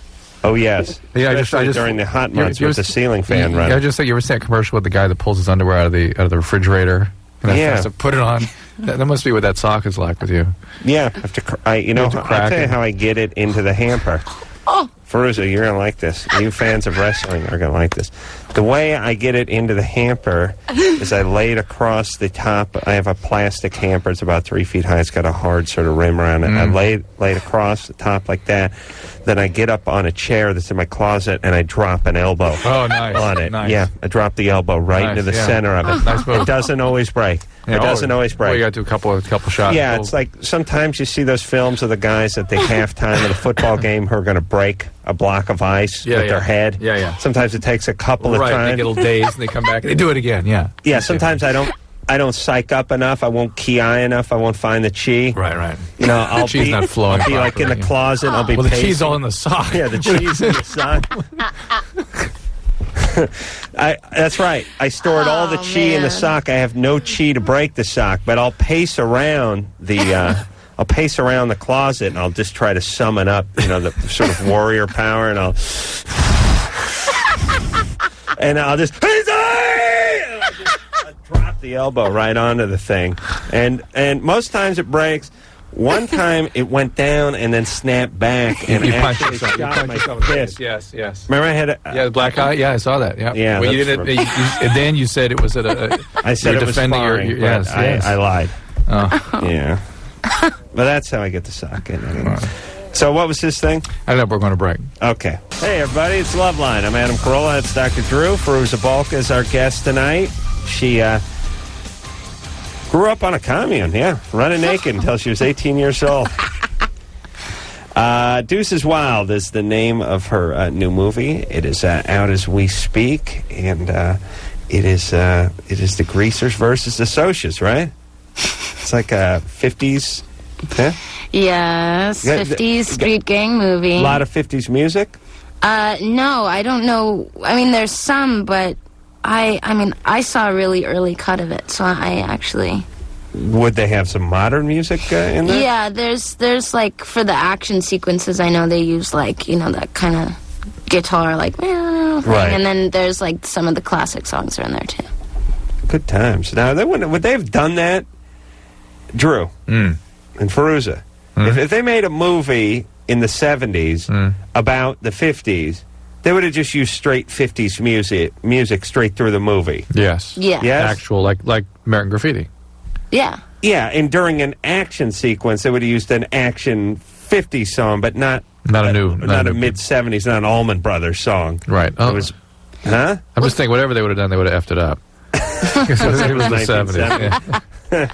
A: Oh yes,
B: yeah.
A: Especially during the hot months with the ceiling fan running.
B: I just think you ever seen a commercial with the guy that pulls his underwear out of the refrigerator and has to put it on. That must be what that sock is like with you.
A: Yeah, I'll tell you how I get it into the hamper.
F: Oh,
A: Fairuza, you're gonna like this. You fans of wrestling are gonna like this. The way I get it into the hamper is I lay it across the top. I have a plastic hamper. It's about 3 feet high. It's got a hard sort of rim around it. I lay it across the top like that. Then I get up on a chair that's in my closet and I drop an elbow on it.
B: Nice.
A: Yeah, I drop the elbow right into the center of it.
B: Nice move.
A: It doesn't always break. It doesn't always break.
B: Well, you got to do a couple shots.
A: Yeah, it's like sometimes you see those films of the guys at the halftime of the football game who are going to break a block of ice with their head.
B: Yeah.
A: Sometimes it takes a couple of times.
B: Right, they get a little dazed and they come back and they do it again. Yeah.
A: Yeah, sometimes I don't psych up enough. I won't key eye enough. I won't find the chi.
B: Right.
A: You know, I'll
B: cheese not flowing.
A: I'll be like in the closet. I'll be.
B: Well, the cheese all in the sock.
A: Yeah, the cheese in the sock. That's right. I stored all the chi in the sock. I have no chi to break the sock, but I'll pace around the. I'll pace around the closet and I'll just try to summon up, the sort of warrior power, and I'll just I'll drop the elbow right onto the thing, and most times it breaks. One time it went down and then snapped back and actually shot my fist.
B: Yes.
A: Remember I had
B: the black eye? Yeah, I saw that. Yeah.
A: Well,
B: you didn't. Then you said it was at a.
A: I said it was sparring. Yes. I lied.
B: Oh.
A: Yeah. But that's how I get the sock in. Anyway. So what was this thing?
B: I don't know if we're going to break.
A: Okay. Hey, everybody, it's Loveline. I'm Adam Carolla. That's Dr. Drew. Fairuza Balk is our guest tonight. She grew up on a commune, running naked until she was 18 years old. Deuces Wild is the name of her new movie. It is out as we speak, and it is the Greasers versus the Socias, right? It's like a 50s. Huh?
F: Yes, 50s street gang movie.
A: A lot of 50s music?
F: No, I don't know. I mean, there's some, but I saw a really early cut of it, so I actually...
A: Would they have some modern music in there?
F: Yeah, there's like, for the action sequences, I know they use, like, that kind of guitar, like, thing.
A: Right.
F: And then there's, like, some of the classic songs are in there, too.
A: Good times. Now, would they have done that, Drew and Fairuza? If they made a movie in the 70s about the 50s, they would have just used straight 50s music straight through the movie.
B: Yes.
F: Yeah.
A: Yes?
B: Actual, like American Graffiti.
F: Yeah.
A: Yeah, and during an action sequence, they would have used an action 50s song, but not a mid-70s, not an Allman Brothers song.
B: Right.
A: It was, huh?
B: I'm just thinking, whatever they would have done, they would have effed it up. It was the 70s.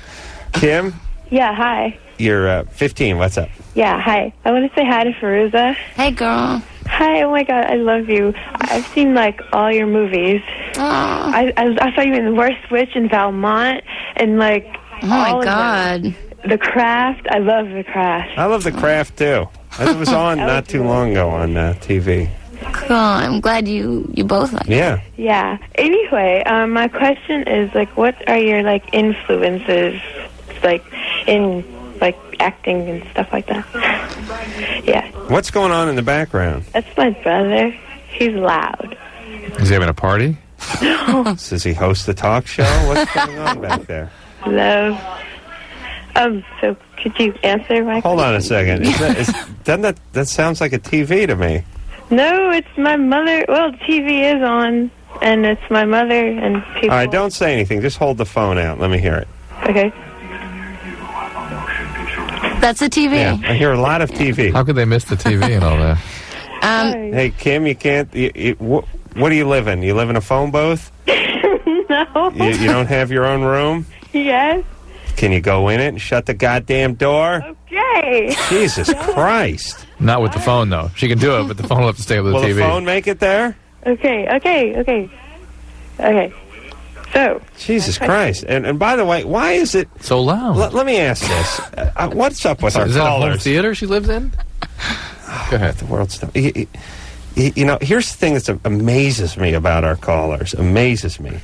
A: Kim?
C: Yeah, hi.
A: You're 15. What's up?
C: Yeah, hi. I want to say hi to Fairuza.
F: Hey, girl.
C: Hi, oh my God, I love you. I've seen, like, all your movies. I saw you in The Worst Witch in Valmont, and, like...
F: Oh, my God.
C: The Craft. I love The Craft.
A: I love The Craft, too. It was on not too long ago on TV.
F: Cool. I'm glad you both like
A: it.
C: Yeah. Anyway, my question is, like, what are your, like, influences, like, in, like, acting and stuff like that? Yeah.
A: What's going on in the background?
C: That's my brother. He's loud.
B: Is he having a party?
C: No.
A: Does he host the talk show? What's going on back there?
C: Hello. So could you answer my question?
A: Hold on a second. Doesn't that sounds like a TV to me?
C: No, it's my mother. Well, TV is on, and it's my mother and people.
A: All right, don't say anything. Just hold the phone out. Let me hear it.
C: Okay.
F: That's the TV.
A: Yeah, I hear a lot of TV.
B: How could they miss the TV and all that?
A: Hey, Kim, you can't... what do you live in? You live in a phone booth?
C: No.
A: You don't have your own room?
C: Yes.
A: Can you go in it and shut the goddamn door?
C: Okay.
A: Jesus Christ.
B: Not with the phone, though. She can do it, but the phone will have to stay with the
A: Will
B: TV.
A: the phone make it there?
C: Okay. So.
A: Jesus Christ. And by the way, why is it...
B: So loud.
A: Let me ask this. What's up with our
B: Is that a home
A: callers?
B: theater she lives in? Go ahead.
A: The world's... You know, here's the thing that amazes me about our callers. Amazes me.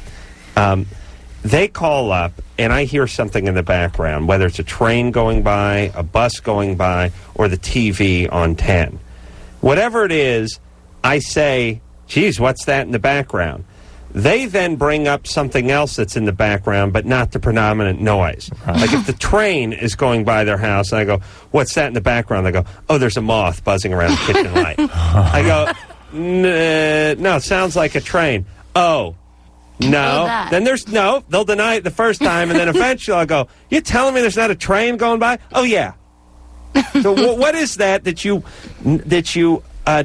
A: They call up, and I hear something in the background, whether it's a train going by, a bus going by, or the TV on 10. Whatever it is, I say, geez, what's that in the background? They then bring up something else that's in the background, but not the predominant noise. Like if the train is going by their house, and I go, what's that in the background? They go, oh, there's a moth buzzing around the kitchen light. I go, no, it sounds like a train. Oh, no. Then there's no. They'll deny it the first time, and then eventually I'll go, you're telling me there's not a train going by? Oh, yeah. So what is that you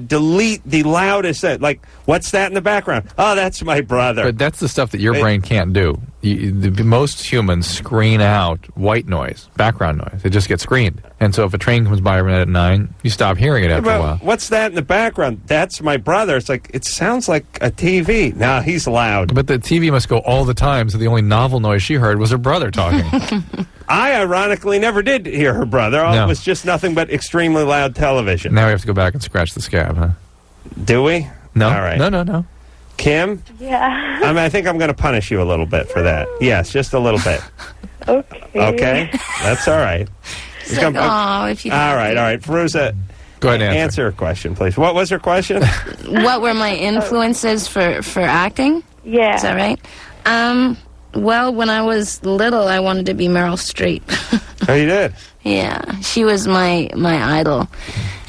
A: delete the loudest? Like, what's that in the background? Oh, that's my brother.
B: But that's the stuff that your brain can't do. Most humans screen out white noise, background noise. It just gets screened. And so if a train comes by at 9, you stop hearing it after a while.
A: What's that in the background? That's my brother. It's like, it sounds like a TV. No, he's loud.
B: But the TV must go all the time, so the only novel noise she heard was her brother talking.
A: I ironically never did hear her brother. It was just nothing but extremely loud television.
B: Now we have to go back and scratch the scab, huh?
A: Do we?
B: No.
A: All right.
B: No.
A: Kim?
C: Yeah.
A: I think I'm going to punish you a little bit for that. Yes, just a little bit. Okay? That's all right.
F: If you
A: all right. Fairuza,
B: go ahead and
A: answer her question, please. What was her question?
F: What were my influences for acting?
C: Yeah.
F: Is that right? Well, when I was little, I wanted to be Meryl Streep.
A: Oh, you did?
F: Yeah, she was my idol.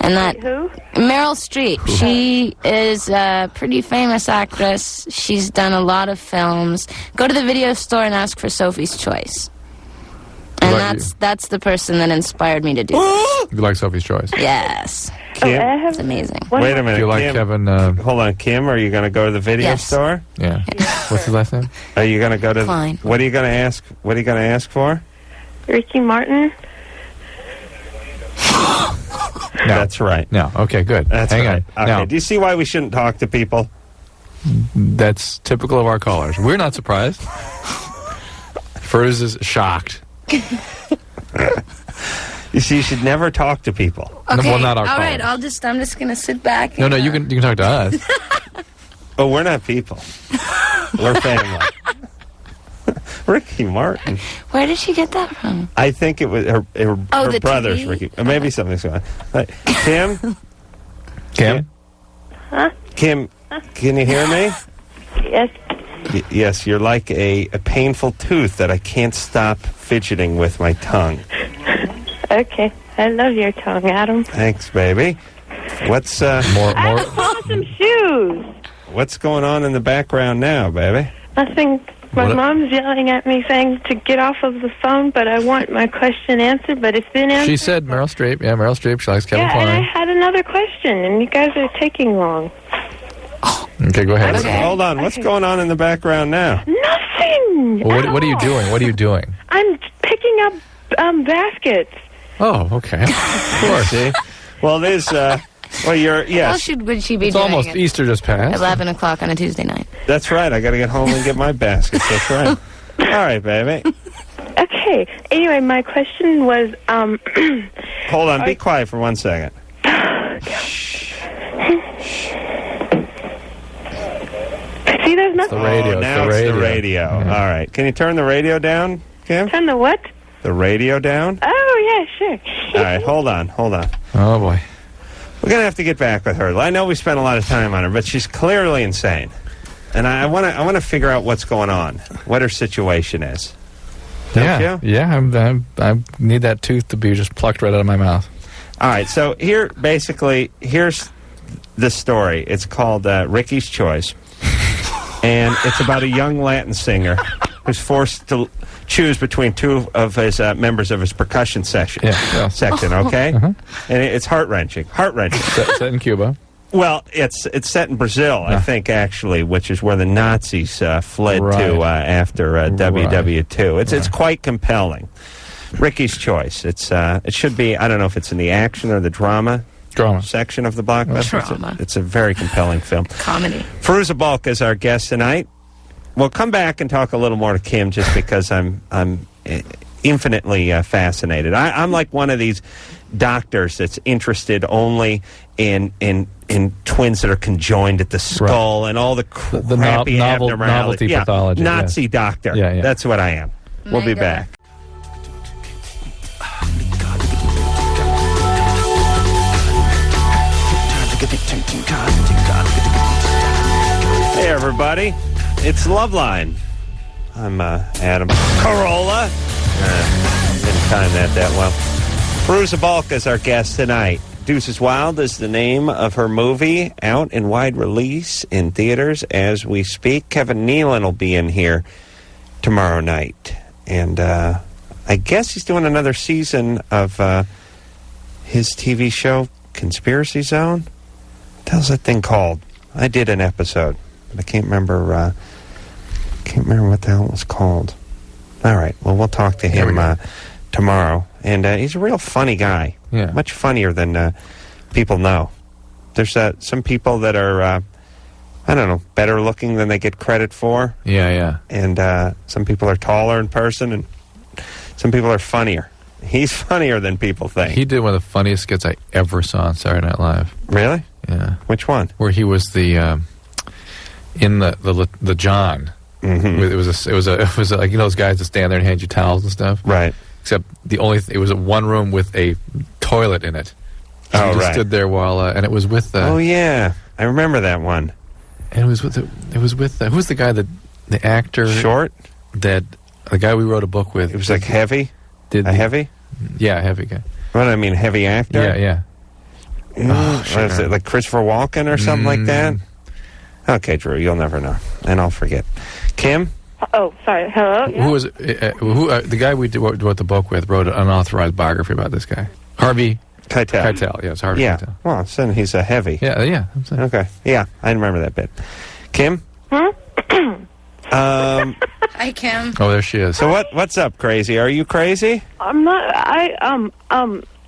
F: And that
C: Who?
F: Meryl Streep. She is a pretty famous actress. She's done a lot of films. Go to the video store and ask for Sophie's Choice. And that's the person that inspired me to do this.
B: You like Sophie's Choice?
F: Yes.
A: Kim?
F: It's amazing.
A: Wait a minute.
B: Do you like
A: Kim,
B: Kevin?
A: Hold on, Kim. Are you going to go to the video store?
B: Yeah. What's his last name?
A: Are you going to go to?
F: Klein.
A: What are you going to ask? What are you going to ask for?
C: Ricky Martin.
B: No.
A: That's right.
B: No. Okay. Good.
A: Hang
B: on.
A: Okay.
B: Now,
A: Do you see why we shouldn't talk to people?
B: that's typical of our callers. We're not surprised. Fairuza's shocked.
A: You see, you should never talk to people.
F: Okay.
B: Well, not our
F: all right.
B: callers.
F: I'm just gonna sit back.
B: No, you can talk to us.
A: Oh, we're not people. We're family. Ricky Martin.
F: Where did she get that from?
A: I think it was her
F: the
A: brother's
F: TV?
A: Ricky. Maybe something's going on. Kim?
B: Kim?
C: Huh?
A: Kim, can you hear me?
C: Yes.
A: Yes, you're like a painful tooth that I can't stop fidgeting with my tongue.
C: Okay. I love your tongue, Adam.
A: Thanks, baby. What's
C: I want some shoes.
A: What's going on in the background now, baby?
C: Nothing. My mom's yelling at me saying to get off of the phone, but I want my question answered, but it's been answered.
B: She said Meryl Streep. Yeah, Meryl Streep. She likes Kevin Klein.
C: And I had another question, and you guys are taking long.
B: Okay, go ahead.
F: Okay.
A: Hold on. What's going on in the background now?
C: Nothing.
B: Well, what are you doing? What are you doing?
C: I'm picking up baskets.
B: Oh, okay. Of course.
A: See? Well, there's... Well, yes.
F: Would she be
B: It's
F: doing
B: almost
F: it?
B: Easter just passed.
F: 11 o'clock on a Tuesday night.
A: That's right. I got to get home and get my baskets. That's right. All right, baby.
C: Okay. Anyway, my question was...
A: Hold on. Be quiet for 1 second.
C: See, there's nothing.
B: The radio.
A: Now it's the radio.
B: Yeah.
A: All right. Can you turn the radio down, Kim?
C: Turn the what?
A: The radio down?
C: Oh, yeah, sure.
A: All right. Hold on.
B: Oh, boy.
A: We're going to have to get back with her. I know we spent a lot of time on her, but she's clearly insane. And I want to figure out what's going on, what her situation is. Don't you?
B: Yeah, I need that tooth to be just plucked right out of my mouth.
A: All right, so here's the story. It's called Ricky's Choice, and it's about a young Latin singer who's forced to choose between two of his members of his percussion section. Okay, and it's heart-wrenching.
B: Set in Cuba.
A: Well, it's set in Brazil, I think, actually, which is where the Nazis fled to after WW2. It's quite compelling. Ricky's choice. It should be. I don't know if it's in the action or the drama section of the blockbuster. It's a very compelling film.
F: Comedy.
A: Fairuza Balk is our guest tonight. We'll come back and talk a little more to Kim, just because I'm infinitely fascinated. I'm like one of these doctors that's interested only in twins that are conjoined at the skull and all the crappy
B: novelty pathology.
A: Nazi doctor.
B: Yeah.
A: That's what I am. We'll be back. Hey, everybody. It's Loveline. I'm Adam Carolla. Didn't time that well. Fairuza Balk is our guest tonight. Deuces Wild is the name of her movie, out in wide release in theaters as we speak. Kevin Nealon will be in here tomorrow night. And I guess he's doing another season of his TV show, Conspiracy Zone. What the hell's that thing called? I did an episode, but I can't remember what the hell it was called. All right, well, we'll talk to him tomorrow. And he's a real funny guy.
B: Yeah.
A: Much funnier than people know. There's some people that are, I don't know, better looking than they get credit for.
B: Yeah.
A: And some people are taller in person, and some people are funnier. He's funnier than people think.
B: He did one of the funniest skits I ever saw on Saturday Night Live.
A: Really?
B: Yeah.
A: Which one?
B: Where he was in the John.
A: Mm-hmm.
B: It was like, you know, those guys that stand there and hand you towels and stuff.
A: Right.
B: Except it was a one room with a toilet in it. So he just stood there while and it was with.
A: Oh yeah, I remember that one.
B: And it was with who's the guy that the actor
A: Short?
B: That the guy we wrote a book with.
A: It was like Heavy. Heavy?
B: Yeah, Heavy guy.
A: What I mean, heavy actor?
B: Yeah.
A: What is it, like Christopher Walken or something like that? Okay, Drew, you'll never know, and I'll forget. Kim?
C: Oh, sorry. Hello? Yeah?
B: Who was it? The guy we wrote the book with wrote an unauthorized biography about this guy. Harvey Keitel. Yeah, it's Harvey Keitel.
A: Well, so he's a heavy.
B: Yeah.
A: Okay. Yeah, I remember that bit. Kim?
F: Hi, Kim.
B: Oh, there she is.
A: So what's up, crazy? Are you crazy?
D: I'm not.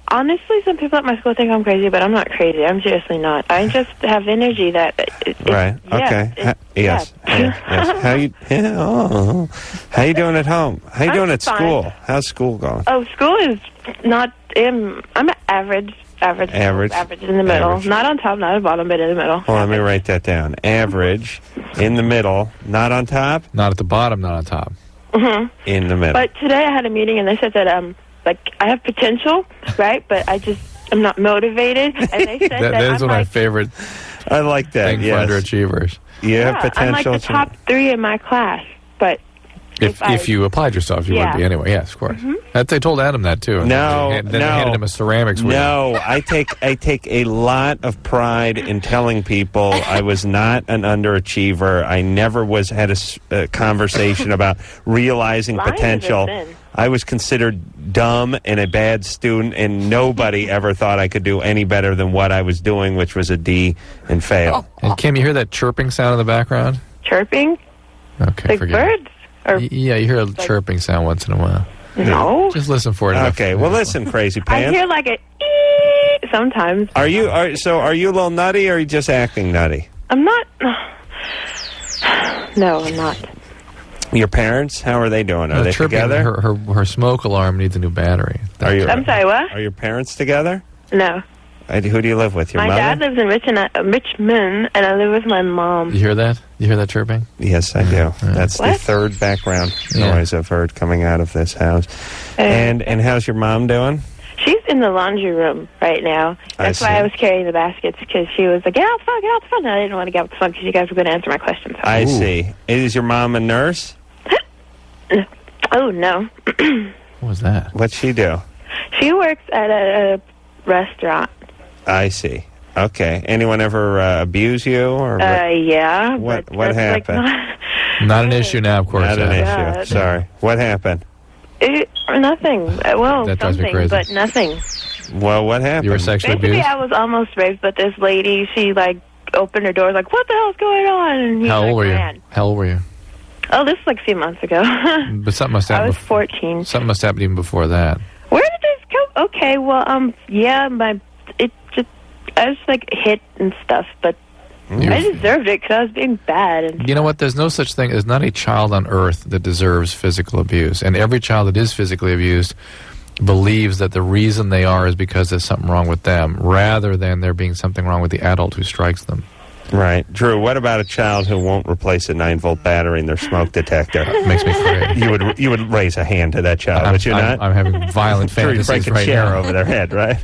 D: Honestly, some people at my school think I'm crazy, but I'm not crazy. I'm seriously not. I just have energy that.
A: Right. Okay. Yes. How you? How you doing at home? How you doing at school? How's school going?
D: Oh, school is not. I'm average. Average in the middle.
A: Average.
D: Not on top, not on bottom, but in the middle.
A: Well, let me write that down. Average, in the middle, not on top.
B: Not at the bottom, not on top.
D: Mm-hmm.
A: In the middle.
D: But today I had a meeting and they said that I have potential, right? But I'm not motivated. And they said
B: that is one of my favorite.
A: I like that.
B: Thing for underachievers.
A: You have potential.
D: I'm like the top 3 in my class, but.
B: If you applied yourself, you would be anyway. Yes, of course.
D: Mm-hmm.
B: They told Adam that too. Then they handed him a ceramics wheel.
A: No, I take a lot of pride in telling people I was not an underachiever. I never had a conversation about realizing potential. I was considered dumb and a bad student, and nobody ever thought I could do any better than what I was doing, which was a D and fail.
B: And Kim, you hear that chirping sound in the background?
D: Chirping?
B: Okay,
D: like
B: forget
D: birds?
B: Yeah, you hear a chirping sound once in a while.
D: No.
B: Just listen for it.
A: Okay, well, listen, Crazy Pants.
D: I hear like a sometimes.
A: Are you a little nutty, or are you just acting nutty?
D: I'm not. No, I'm not.
A: Your parents, how are they doing? Are they together?
B: Her smoke alarm needs a new battery.
D: I'm sorry, what?
A: Are your parents together?
D: No.
A: Who do you live with? Your mother?
D: My dad lives in Richmond, and I live with my mom.
B: You hear that? You hear that chirping?
A: Yes, I do. That's the third background noise I've heard coming out of this house. And how's your mom doing?
D: She's in the laundry room right now. That's why I was carrying the baskets, because she was like, get out the phone, get out the phone. And I didn't want to get out the phone because you guys were going to answer my questions.
A: I see. Is your mom a nurse?
D: Oh, no.
B: What was that?
A: What's she do?
D: She works at a restaurant.
A: I see. Okay. Anyone ever abuse you? Or
D: yeah.
A: What happened?
B: Not an issue now, of course.
A: Not an
D: Yeah.
A: issue. Sorry. What happened?
D: Nothing. Well,
B: That drives me
D: something,
B: crazy.
D: but nothing.
A: Well, what happened?
B: You were sexually
D: Basically,
B: abused?
D: I was almost raped, but this lady, she, like, opened her door, like, what the hell's going on? And he,
B: How
D: like,
B: old were you?
D: ran.
B: How old were you?
D: Oh, this was like a few months ago.
B: But something must happen.
D: I was 14.
B: Something must happen even before that.
D: Where did this come? Okay, well, yeah, I was like hit and stuff, but I deserved it because I was being bad. And
B: You know what? There's no such thing. There's not a child on earth that deserves physical abuse. And every child that is physically abused believes that the reason they are is because there's something wrong with them, rather than there being something wrong with the adult who strikes them.
A: Right. Drew, what about a child who won't replace a 9-volt battery in their smoke detector?
B: Makes me crazy.
A: You would raise a hand to that child, would you not?
B: I'm having violent
A: Drew's
B: fantasies
A: breaking
B: right
A: chair
B: now.
A: over their head, right?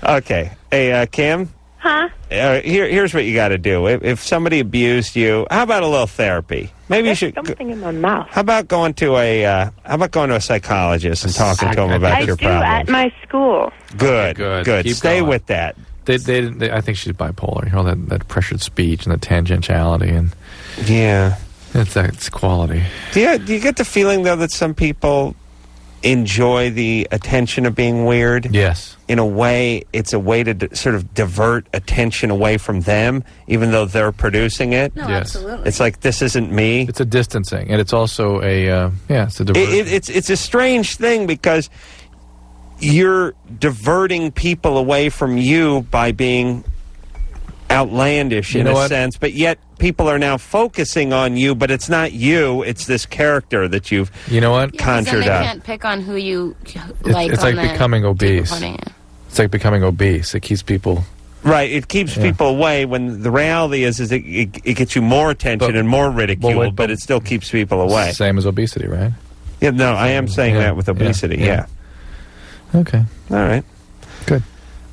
A: Okay. Hey, Kim?
C: Huh?
A: Here's what you got to do. If somebody abused you, how about a little therapy? Maybe you
D: there's
A: should.
D: something in my mouth.
A: How about going to a psychologist and talking to him about your
D: I do at
A: problems?
D: my school.
A: Good.
B: Keep
A: Stay
B: going.
A: with that.
B: They, I think she's bipolar. You know, that pressured speech and the tangentiality, and
A: Yeah.
B: it's quality.
A: Do you get the feeling though that some people enjoy the attention of being weird?
B: Yes.
A: In a way, it's a way to sort of divert attention away from them, even though they're producing it.
F: No,
B: Yes.
F: absolutely.
A: It's like, this isn't me.
B: It's a distancing, and it's also it's a diversion.
A: It's a strange thing because you're diverting people away from you by being outlandish in a sense, but yet people are now focusing on you, but it's not you, it's this character that you've conjured
F: they
A: up.
F: can't pick on who you like.
B: It's like becoming obese.
F: Recording.
B: It's like becoming obese. It keeps people...
A: Right, it keeps people away when the reality is it gets you more attention and more ridicule, but it still keeps people away.
B: Same as obesity, right?
A: Yeah, no, I am saying that with obesity, yeah.
B: Okay.
A: All right.
B: Good.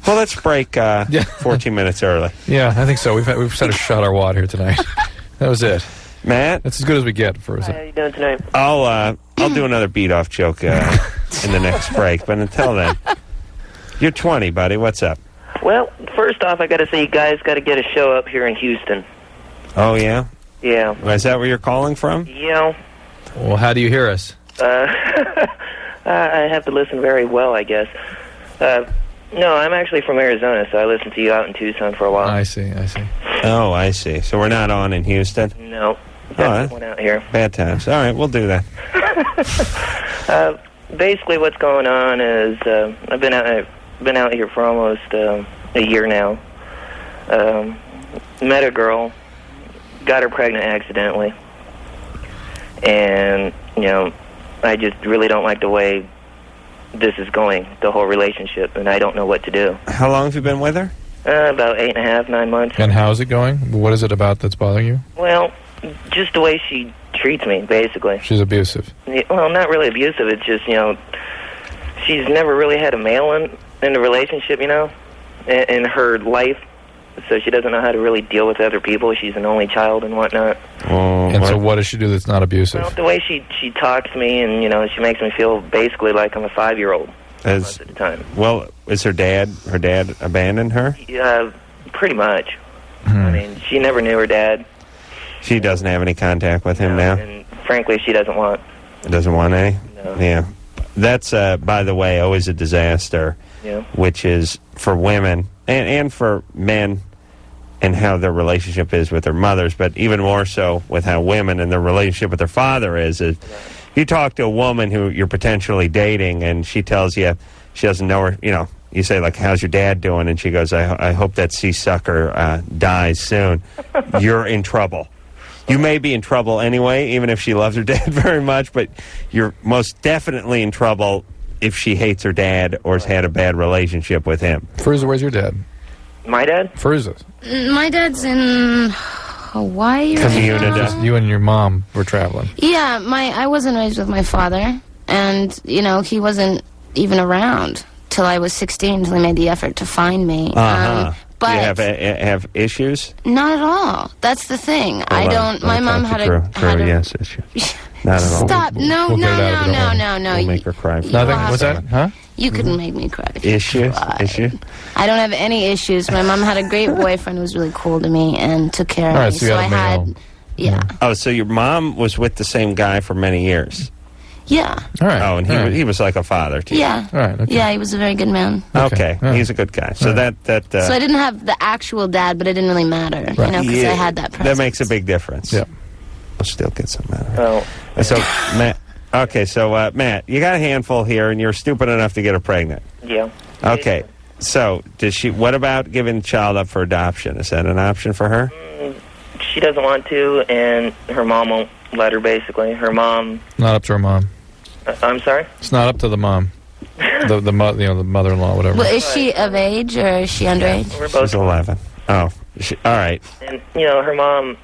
A: Well, let's break 14 minutes early.
B: Yeah, I think so. We've sort of shot our wad here tonight. That was it.
A: Matt?
B: That's as good as we get for us.
I: How you doing tonight?
A: I'll do another beat-off joke in the next break, but until then, you're 20, buddy. What's up?
I: Well, first off, I got to say you guys got to get a show up here in Houston.
A: Oh, yeah?
I: Yeah.
A: Is that where you're calling from?
I: Yeah.
B: Well, how do you hear us?
I: I have to listen very well, I guess. No, I'm actually from Arizona, so I listened to you out in Tucson for a while.
B: I see.
A: Oh, I see. So we're not on in Houston?
I: No. That's one out here.
A: Bad times. All right, we'll do that.
I: Basically, what's going on is I've been out here for almost a year now. Met a girl, got her pregnant accidentally, and I just really don't like the way this is going, the whole relationship, and I don't know what to do.
A: How long have you been with her?
I: About 8.5, 9 months.
B: And how's it going? What is it about that's bothering you?
I: Well, just the way she treats me, basically.
B: She's abusive.
I: Well, not really abusive. It's just, she's never really had a male in the relationship, in her life. So she doesn't know how to really deal with other people. She's an only child and whatnot.
B: So what does she do that's not abusive?
I: Well, the way she talks to me, and, she makes me feel basically like I'm a 5-year-old most of the time.
A: Well, is her dad abandoned her?
I: Pretty much. I mean, she never knew her dad.
A: She doesn't have any contact with him now?
I: And frankly, she doesn't want.
A: Doesn't want any?
I: No.
A: Yeah. That's, by the way, always a disaster, which is for women and for men and how their relationship is with their mothers, but even more so with how women and their relationship with their father is you talk to a woman who you're potentially dating and she tells you she doesn't know her, you say, like, how's your dad doing? And she goes, I hope that sea sucker dies soon. You're in trouble. You may be in trouble anyway, even if she loves her dad very much, but you're most definitely in trouble if she hates her dad or has had a bad relationship with him.
B: Fairuza, where's your dad?
I: My dad?
B: Fairuza's.
F: My dad's in Hawaii.
B: Just you and your mom were traveling.
F: Yeah, I wasn't raised with my father, and he wasn't even around till I was 16, till he made the effort to find me. But
A: you have issues?
F: Not at all. That's the thing. My mom had a
A: yes, issues. Not at all.
F: Stop! No.
A: We'll make her cry.
B: Nothing. What's that? Huh?
F: You couldn't make me cry.
A: Issue?
F: I don't have any issues. My mom had a great boyfriend who was really cool to me and took care of me.
B: So you had a
F: Yeah.
A: Oh, so your mom was with the same guy for many years.
F: Yeah.
B: All right.
A: Oh, and he was like a father to you.
F: Yeah.
B: All right. Okay.
F: Yeah, he was a very good man.
A: Okay.
B: All right.
A: He's a good guy. So
B: All right.
A: that
F: So I didn't have the actual dad, but it didn't really matter, you know, because I had that presence.
A: That makes a big difference.
B: Yeah.
A: We'll still get some out of it.
I: Oh.
A: So, Matt, okay, so, Matt, you got a handful here, and you're stupid enough to get her pregnant.
I: Yeah.
A: Okay. So, what about giving the child up for adoption? Is that an option for her?
I: She doesn't want to, and her mom won't let her, basically. Her mom...
B: Not up to her mom.
I: I'm sorry?
B: It's not up to the mom. the mother-in-law, whatever.
F: Well, is she of age, or is she underage?
I: We're both...
A: She's 11. Oh, all right.
I: And, you know, her mom,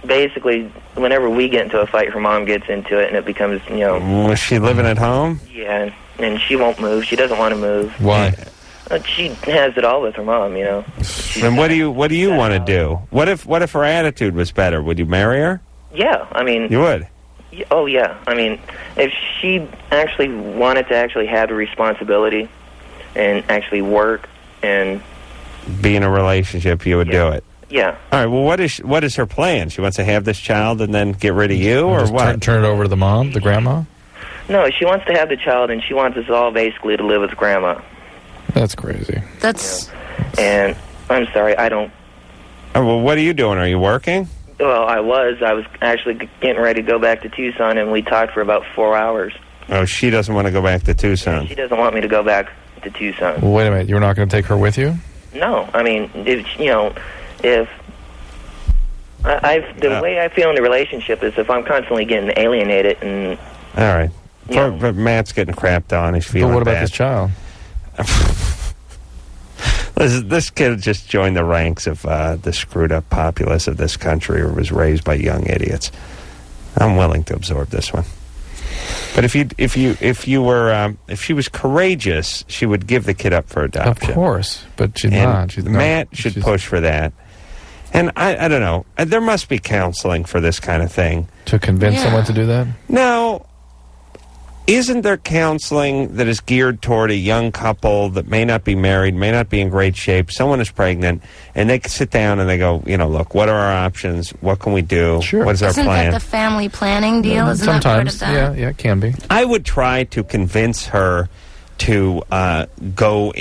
I: basically, whenever we get into a fight, her mom gets into it, and it becomes, you know...
A: Was she living at home?
I: Yeah, and she won't move. She doesn't want to move.
B: Why?
I: She has it all with her mom, you know.
A: And what do you want to do? What if her attitude was better? Would you marry her?
I: Yeah, I mean...
A: You would?
I: Oh, yeah. I mean, if she actually wanted to actually have the responsibility and actually work and...
A: Be in a relationship, you would do it?
I: Yeah.
A: All right, well, what is her plan? She wants to have this child and then get rid of you, or
B: just
A: what?
B: Turn it over to the mom, the grandma?
I: No, she wants to have the child, and she wants us all basically to live with grandma.
B: That's crazy.
F: That's...
I: And I'm sorry, I don't...
A: Oh, well, what are you doing? Are you working?
I: Well, I was actually getting ready to go back to Tucson, and we talked for about 4 hours.
A: Oh, she doesn't want to go back to Tucson.
I: She doesn't want me to go back to Tucson.
B: Well, wait a minute. You're not going to take her with you?
I: No, I mean, the way I feel in the relationship is if I'm constantly getting alienated and...
A: All right. But Matt's getting crapped on. He's feeling
B: But what about
A: bad.
B: this child?
A: This kid just joined the ranks of the screwed-up populace of this country, or was raised by young idiots. I'm willing to absorb this one. But if she was courageous, she would give the kid up for adoption.
B: Of course, but she's
A: and
B: not.
A: Matt should push for that. And I don't know. There must be counseling for this kind of thing.
B: To convince someone to do that?
A: No. Isn't there counseling that is geared toward a young couple that may not be married, may not be in great shape, someone is pregnant, and they sit down and they go, look, what are our options? What can we do?
B: Sure.
A: What is our plan?
F: Isn't that the family planning deal? Isn't that part of that?
B: Yeah, it can be.
A: I would try to convince her to go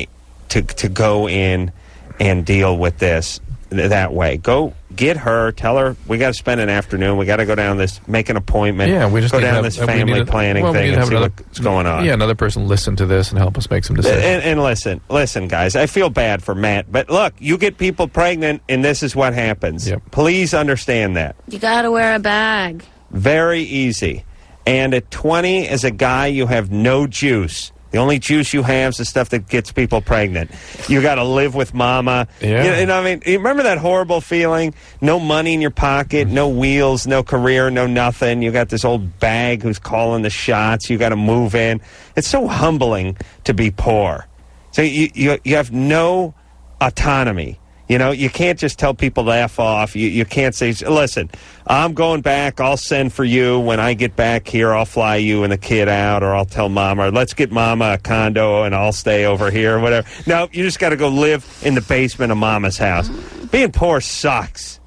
A: in and deal with this that way. Go get her, tell her we got to spend an afternoon, we got to go down this, make an appointment,
B: we just
A: go down this family planning thing and see what's going on.
B: Yeah, another person listen to this and help us make some decisions.
A: And listen, guys, I feel bad for Matt, but look, you get people pregnant and this is what happens.
B: Yep.
A: Please understand that.
F: You got to wear a bag.
A: Very easy. And at 20, as a guy, you have no juice. The only juice you have is the stuff that gets people pregnant. You got to live with mama.
B: Yeah.
A: You know, I mean, you remember that horrible feeling? No money in your pocket, no wheels, no career, no nothing. You got this old bag who's calling the shots. You got to move in. It's so humbling to be poor. So you have no autonomy. You can't just tell people to F off. You can't say, listen, I'm going back. I'll send for you. When I get back here, I'll fly you and the kid out, or I'll tell Mama, or let's get Mama a condo and I'll stay over here, or whatever. No, you just got to go live in the basement of Mama's house. Being poor sucks.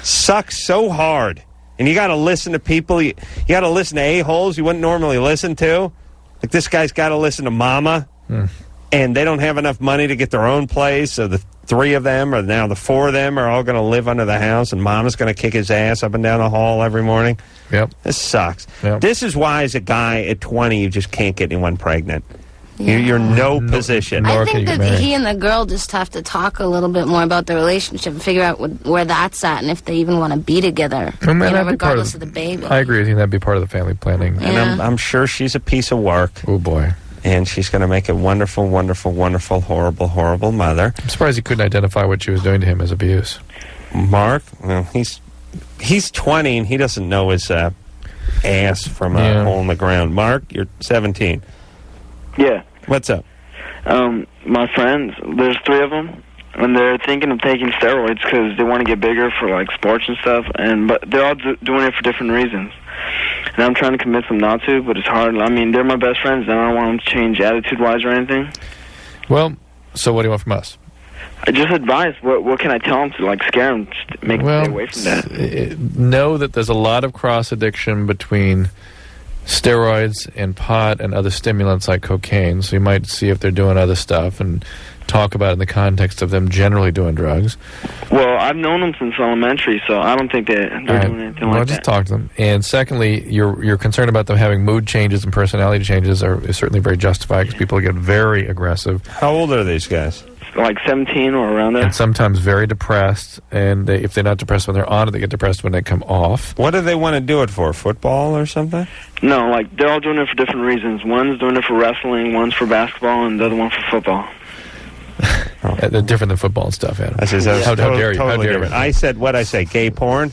A: Sucks so hard. And you got to listen to people. You got to listen to a-holes you wouldn't normally listen to. Like this guy's got to listen to Mama. And they don't have enough money to get their own place, so the 3 of them, or now the 4 of them, are all going to live under the house, and Mama's going to kick his ass up and down the hall every morning.
B: Yep.
A: This sucks.
B: Yep.
A: This is why, as a guy at 20, you just can't get anyone pregnant. Yeah. You're no position.
F: I think that he and the girl just have to talk a little bit more about the relationship and figure out where that's at and if they even want to be together, regardless of the baby.
B: I agree with you. That'd be part of the family planning.
A: Yeah. And I'm sure she's a piece of work.
B: Oh, boy.
A: And she's going to make a wonderful, wonderful, wonderful, horrible, horrible mother.
B: I'm surprised he couldn't identify what she was doing to him as abuse.
A: Mark, well, he's 20 and he doesn't know his ass from a hole in the ground. Mark, you're 17.
J: Yeah.
A: What's up?
J: My friends, there's 3 of them, and they're thinking of taking steroids because they want to get bigger for like sports and stuff. But they're all doing it for different reasons. And I'm trying to convince them not to, but it's hard. I mean, they're my best friends, and I don't want them to change attitude-wise or anything.
B: Well, so what do you want from us?
J: Just advice. What can I tell them to like scare them, just make them stay away from that?
B: Know that there's a lot of cross addiction between steroids and pot and other stimulants like cocaine. So you might see if they're doing other stuff and talk about it in the context of them generally doing drugs.
J: Well, I've known them since elementary, so I don't think they're doing anything like that.
B: Just talk to them. And secondly, you're concerned about them having mood changes and personality changes is certainly very justified because people get very aggressive.
A: How old are these guys?
J: Like 17 or around there.
B: And sometimes very depressed. And if they're not depressed when they're on it, they get depressed when they come off.
A: What do they want to do it for? Football or something?
J: No, like they're all doing it for different reasons. One's doing it for wrestling, one's for basketball, and the other one for football.
B: They're different than football and stuff, Adam. How dare you?
A: Totally different. I said, what'd I say, gay porn?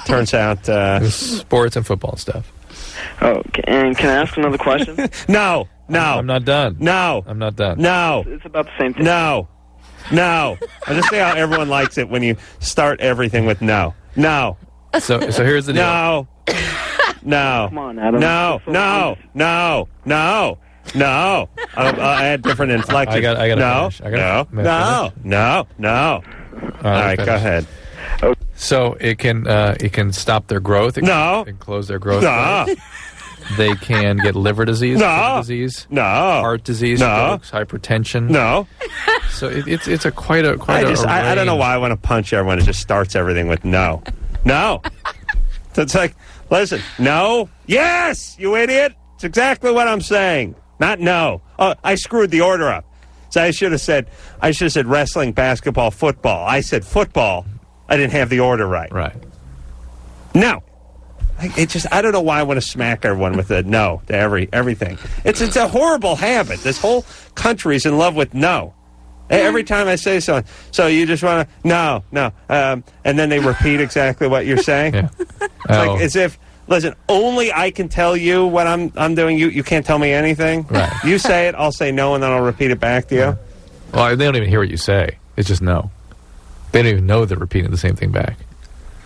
A: Turns out...
B: sports and football stuff.
J: Oh, and can I ask another question?
A: No.
B: I'm not done.
A: No.
B: I'm not done.
A: No.
J: It's about the same thing.
A: No. I just see how everyone likes it when you start everything with no. No.
B: So here's the deal.
A: No. No.
J: Come on, Adam.
A: No. I had different inflections.
B: I gotta finish.
A: No. All right, go ahead.
B: So it can stop their growth. It can close their growth.
A: No.
B: They can get liver disease, kidney disease, heart disease, strokes, hypertension.
A: No.
B: So it's quite a
A: I don't know why I want to punch everyone. It just starts everything with no. No. So it's like, listen, no. Yes, you idiot. It's exactly what I'm saying. Not no. Oh, I screwed the order up. So I should have said wrestling, basketball, football. I said football. I didn't have the order right.
B: Right.
A: No. I don't know why I want to smack everyone with a no to everything. It's a horrible habit. This whole country's in love with no. Every time I say something, so you just want to no, and then they repeat exactly what you're saying.
B: Yeah.
A: It's like as if, listen, only I can tell you what I'm doing. You can't tell me anything.
B: Right.
A: You say it, I'll say no, and then I'll repeat it back to you.
B: Well, they don't even hear what you say. It's just no. They don't even know they're repeating the same thing back.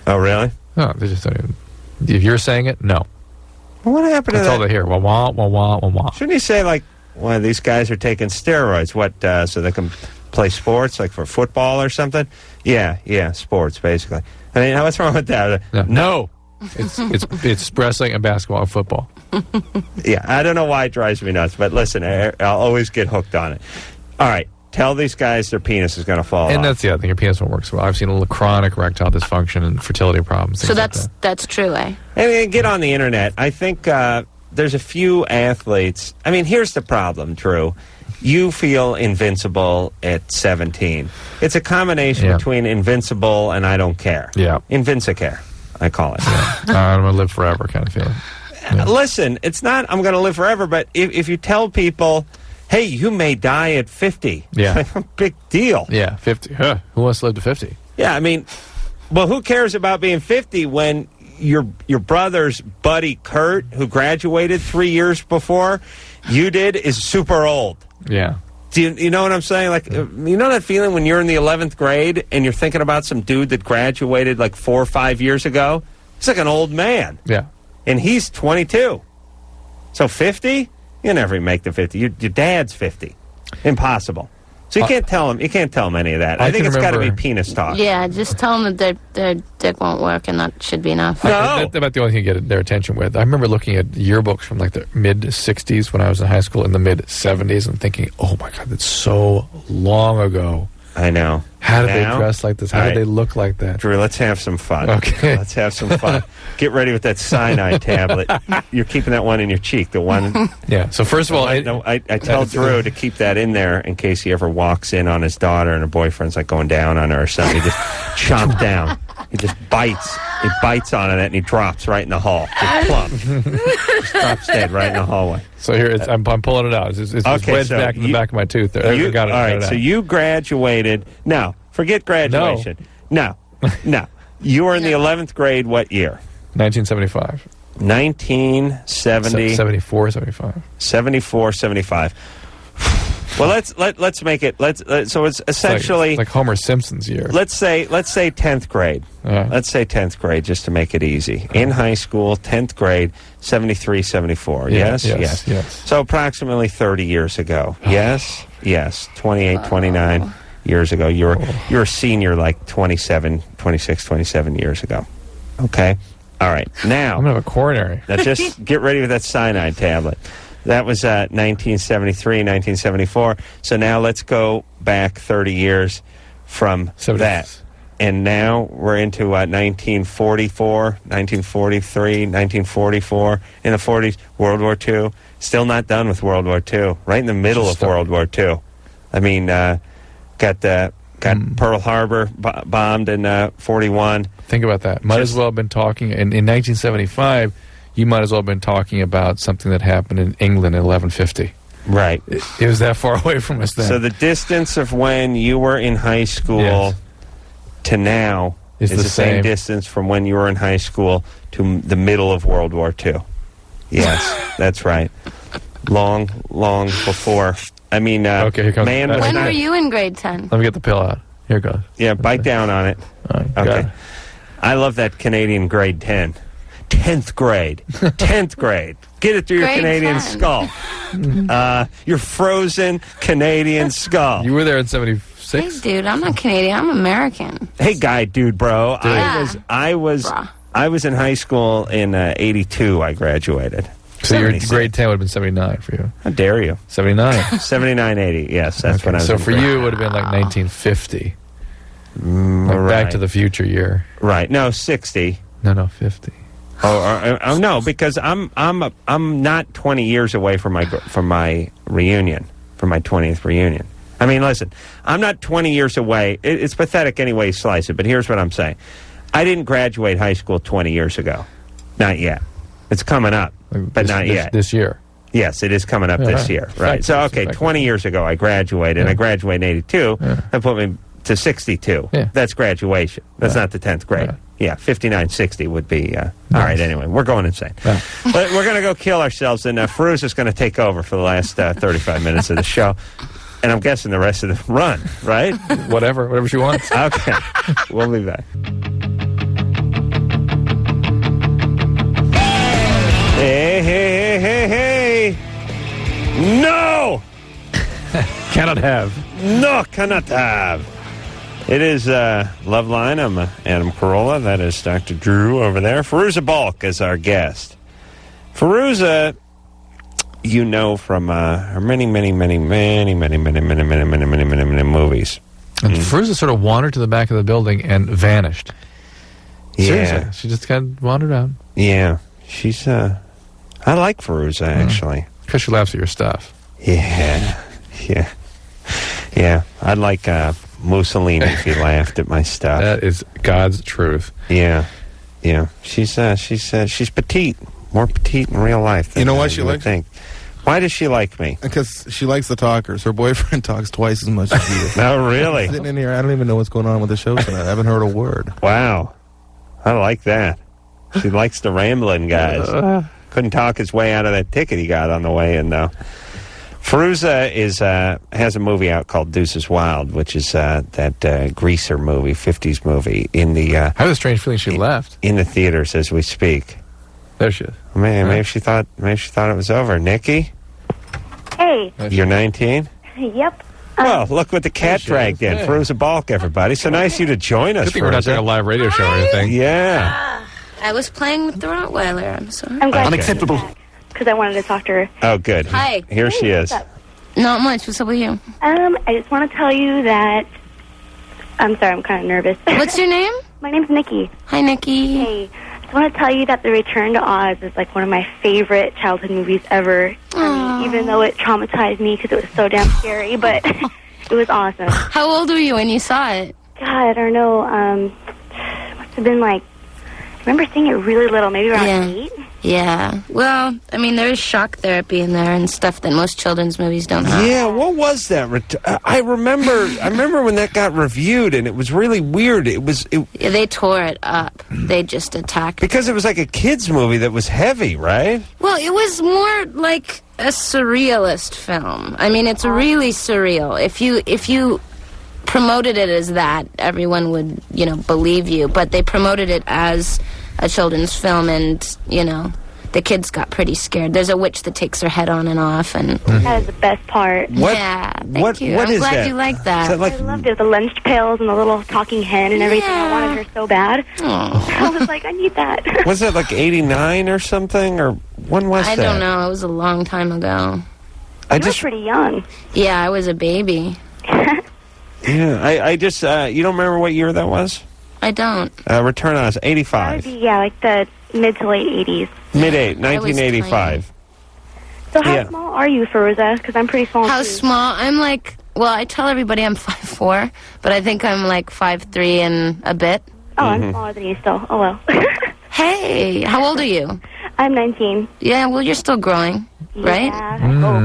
A: Oh, really?
B: No, they just don't even. If you're saying it, no.
A: Well, what happened to that?
B: That's all they hear. Wah, wah, wah, wah, wah, wah.
A: Shouldn't you say, like, well, these guys are taking steroids, so they can play sports, like for football or something? Yeah, sports, basically. I mean, what's wrong with that?
B: No. It's wrestling and basketball and football.
A: Yeah, I don't know why it drives me nuts, but listen, I'll always get hooked on it. All right. Tell these guys their penis is going to fall off.
B: And that's the other thing. Your penis won't work so well. I've seen a little chronic erectile dysfunction and fertility problems.
F: So that's true, eh?
A: And get on the internet. I think there's a few athletes. I mean, here's the problem, Drew. You feel invincible at 17. It's a combination between invincible and I don't care.
B: Yeah.
A: Invincicare, I call it.
B: Yeah. I'm going to live forever kind of feeling. Yeah.
A: Listen, it's not I'm going to live forever, but if you tell people, hey, you may die at 50.
B: Yeah.
A: It's like a big deal.
B: Yeah, 50. Huh. Who wants to live to 50?
A: Yeah, I mean, well, who cares about being 50 when your brother's buddy Kurt, who graduated 3 years before you did, is super old?
B: Yeah.
A: Do you know what I'm saying? Like, you know that feeling when you're in the 11th grade and you're thinking about some dude that graduated like 4 or 5 years ago? He's like an old man.
B: Yeah.
A: And he's 22. So 50? You never make the 50. Your dad's 50. Impossible. So you can't tell him. You can't tell him any of that. I think it's got to be penis talk.
F: Yeah, just tell them that their dick won't work, and that should be enough.
A: No,
B: that's about the only thing you get their attention with. I remember looking at yearbooks from like the mid '60s when I was in high school, in the mid '70s, and thinking, "Oh my God, that's so long ago."
A: I know.
B: How did they dress like this? How did they look like that?
A: Drew, let's have some fun.
B: Okay.
A: Let's have some fun. Get ready with that cyanide tablet. You're keeping that one in your cheek. The one.
B: Yeah. So first of all,
A: I tell Drew to keep that in there in case he ever walks in on his daughter and her boyfriend's like going down on her or something. He just chomps down. He just bites. He bites on it and he drops right in the hall. Just plump. Just drops dead right in the hallway.
B: So here, I'm pulling it out. It's
A: okay,
B: wedged back in the back of my tooth there.
A: All right, so you graduated. Now, forget graduation. No. You were in the 11th grade what year?
B: 1975.
A: 1970.
B: 74, 75.
A: 74, 75. Well, let's make it. So it's essentially
B: it's like Homer Simpson's year.
A: Let's say 10th grade. Let's say 10th grade just to make it easy. In high school, 10th grade, 73, 74. Yes.
B: Yes.
A: So approximately 30 years ago. Yes. 28, 29. years ago. You're a senior like 26, 27 years ago. Okay? All right. Now,
B: I'm going to have a coronary.
A: Now just get ready with that cyanide tablet. That was 1973, 1974. So now let's go back 30 years from that. And now we're into 1944, 1943, 1944. In the 40s, World War II. Still not done with World War II. Right in the middle of World War II. I mean, got Pearl Harbor bombed in 41.
B: Think about that. Might as well have been talking in 1975. You might as well have been talking about something that happened in England in 1150.
A: Right.
B: It was that far away from us then.
A: So the distance of when you were in high school to now is the same distance from when you were in high school to the middle of World War II. Yes, that's right. Long before. I mean,
B: okay, here comes
F: when were you in grade 10?
B: Let me get the pill out. Here it goes.
A: Yeah, bite down on it. Okay. I love that Canadian grade 10. 10th grade. 10th grade. Get it through your Canadian
F: 10.
A: skull. Your frozen Canadian skull.
B: You were there in 76?
F: Hey, dude, I'm not Canadian. I'm American.
A: Hey, guy, dude, bro. Dude. I was in high school in 82. I graduated.
B: So your grade 10 would have been 79 for you.
A: How dare you?
B: 79.
A: 79, 80. Yes, that's when I was.
B: So for you, it would have been like 1950. Like Back to the Future year.
A: Right. No, 60.
B: No, 50.
A: Oh no, because I'm not 20 years away from my reunion, from my 20th reunion. I mean, listen, I'm not 20 years away. It's pathetic any way you slice it, but here's what I'm saying. I didn't graduate high school 20 years ago. Not yet. It's coming up, but not yet.
B: This year.
A: Yes, it is coming up this year. Right. So, okay, 20 years ago I graduated, and I graduated in 82. That put me to 62. Yeah. That's graduation. That's not the 10th grade. Yeah, 59, 60 would be... All right, anyway, we're going insane. But we're going to go kill ourselves, and Fairuza's going to take over for the last 35 minutes of the show. And I'm guessing the rest of the run, right?
B: Whatever she wants.
A: Okay. We'll be back. Hey. No!
B: Cannot have.
A: No, cannot have. It is Loveline. I'm Adam Carolla. That is Dr. Drew over there. Fairuza Balk is our guest. Fairuza, you know from her many movies.
B: And Fairuza sort of wandered to the back of the building and vanished.
A: Yeah.
B: Seriously, she just kind of wandered out.
A: Yeah. She's, I like Fairuza, actually.
B: Because she laughs at your stuff.
A: Yeah. I'd like Mussolini if he laughed at my stuff.
B: That is God's truth.
A: Yeah. She's petite, more petite in real life.
K: You know why she likes
A: me? Why does she like me?
K: Because she likes the talkers. Her boyfriend talks twice as much as you.
A: Oh, really?
K: Sitting in here, I don't even know what's going on with the show tonight. I haven't heard a word.
A: Wow, I like that. She likes the rambling guys. Couldn't talk his way out of that ticket he got on the way in, though. Fairuza has a movie out called Deuces Wild, which is that greaser movie, 50s movie. I
B: have a strange feeling she left.
A: In the theaters as we speak.
B: There she is.
A: Maybe she thought it was over. Nikki?
L: Hey.
A: You're 19?
L: Yep.
A: Well, look what the cat dragged in. Yeah. Fairuza Balk, everybody. So nice of you to join us.
B: Good thing we're not doing a live radio show or anything.
A: Yeah.
F: I was playing with the Rottweiler. I'm sorry.
L: I'm glad
A: unacceptable.
L: Because I wanted to talk to her.
A: Oh, good.
F: Hi.
A: Here she is.
L: What's up?
F: Not much. What's up with you?
L: I just want to tell you that... I'm sorry, I'm kind of nervous.
F: What's your name?
L: My name's Nikki.
F: Hi, Nikki.
L: Hey. I just want to tell you that The Return to Oz is like one of my favorite childhood movies ever. I mean, even though it traumatized me because it was so damn scary, but it was awesome.
F: How old were you when you saw it?
L: God, I don't know. Must have been like... I remember seeing it really little, maybe around 8.
F: Yeah. Well, I mean, there is shock therapy in there and stuff that most children's movies don't have.
A: Yeah, what was that? I remember when that got reviewed, and it was really weird. Yeah,
F: they tore it up. They just attacked
A: because it was like a kids' movie that was heavy, right?
F: Well, it was more like a surrealist film. I mean, it's really surreal. If you promoted it as that, everyone would, believe you. But they promoted it as a children's film, and, the kids got pretty scared. There's a witch that takes her head on and off, and
L: that is the best part.
F: Yeah, thank you.
A: What
F: I'm
A: is
F: glad
A: that?
F: you like that.
A: Is that like,
L: I loved it. The lunch pails and the little talking hen and everything. I wanted her so bad. I was like, I need that.
A: was it like 89 or something, or when was that?
F: I don't know. It was a long time ago.
L: You were pretty young.
F: Yeah, I was a baby.
A: Yeah, I just, you don't remember what year that was?
F: I don't.
A: Return on Us, 85.
L: That would be, like the mid to late 80s.
A: 1985.
L: So how small are you, Fairuza? Because I'm pretty small,
F: How
L: too.
F: small? I'm like, well, I tell everybody I'm 5'4", but I think I'm like 5'3" and a bit.
L: Oh, I'm smaller than you still. Oh, well.
F: Hey, how old are you?
L: I'm 19.
F: Yeah, well, you're still growing, right?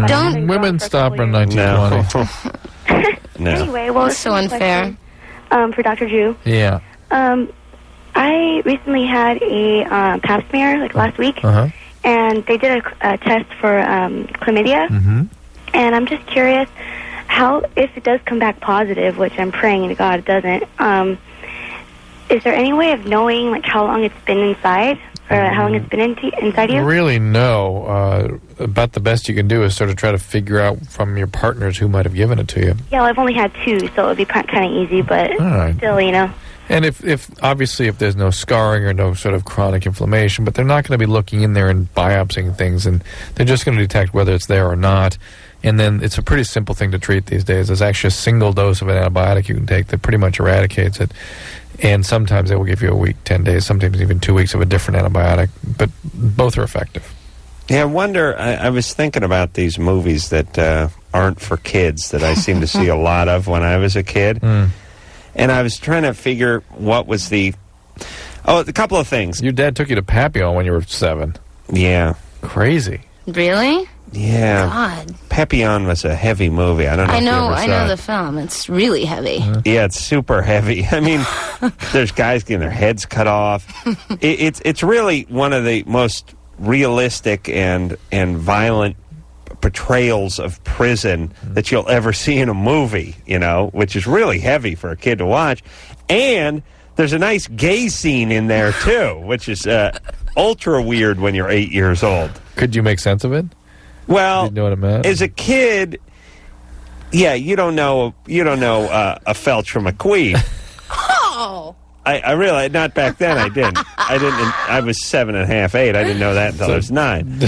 B: Don't women stop in 1920?
A: No.
L: Anyway, well,
F: That's so unfair.
L: For Dr. Drew.
B: Yeah.
L: I recently had a pap smear, like last week, and they did a test for chlamydia, and I'm just curious how, if it does come back positive, which I'm praying to God it doesn't, is there any way of knowing like how long it's been inside, or how long it's been inside you?
B: Really, no. About the best you can do is sort of try to figure out from your partners who might have given it to you.
L: Yeah, well, I've only had 2, so it would be kind of easy, but still, you know.
B: And if obviously if there's no scarring or no sort of chronic inflammation, but they're not going to be looking in there and biopsying things, and they're just going to detect whether it's there or not. And then it's a pretty simple thing to treat these days. There's actually a single dose of an antibiotic you can take that pretty much eradicates it. And sometimes they will give you a week, 10 days, sometimes even 2 weeks of a different antibiotic. But both are effective.
A: Yeah, I wonder, I was thinking about these movies that aren't for kids that I seem to see a lot of when I was a kid. And I was trying to figure what was the... Oh, a couple of things.
B: Your dad took you to Papillon when you were 7.
A: Yeah.
B: Crazy.
F: Really?
A: Yeah.
F: God.
A: Papillon was a heavy movie. I don't know if you ever saw
F: I know
A: it.
F: the film. It's really heavy.
A: Yeah, it's super heavy. I mean, there's guys getting their heads cut off. It's really one of the most realistic and violent portrayals of prison that you'll ever see in a movie, you know, which is really heavy for a kid to watch. And there's a nice gay scene in there, too, which is ultra weird when you're 8 years old.
B: Could you make sense of it?
A: Well,
B: you know what it meant?
A: As a kid, yeah, you don't know a Felch from a Queef.
F: Oh!
A: I really, not back then, I didn't. I was 7.5, 8. I didn't know that until I was 9.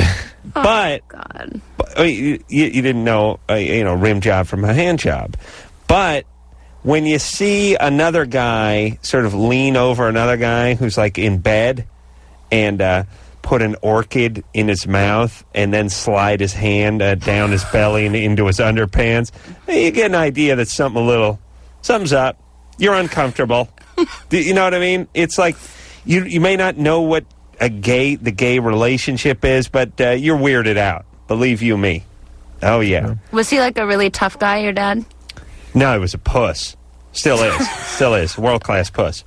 A: But,
F: God.
A: You didn't know, rim job from a hand job. But when you see another guy sort of lean over another guy who's like in bed and put an orchid in his mouth and then slide his hand down his belly and into his underpants, you get an idea that something's up. You're uncomfortable. You know what I mean? It's like you may not know what the gay relationship is, but you're weirded out. Believe you me. Oh, yeah.
F: Was he like a really tough guy, your dad?
A: No, he was a puss. Still is. World-class puss.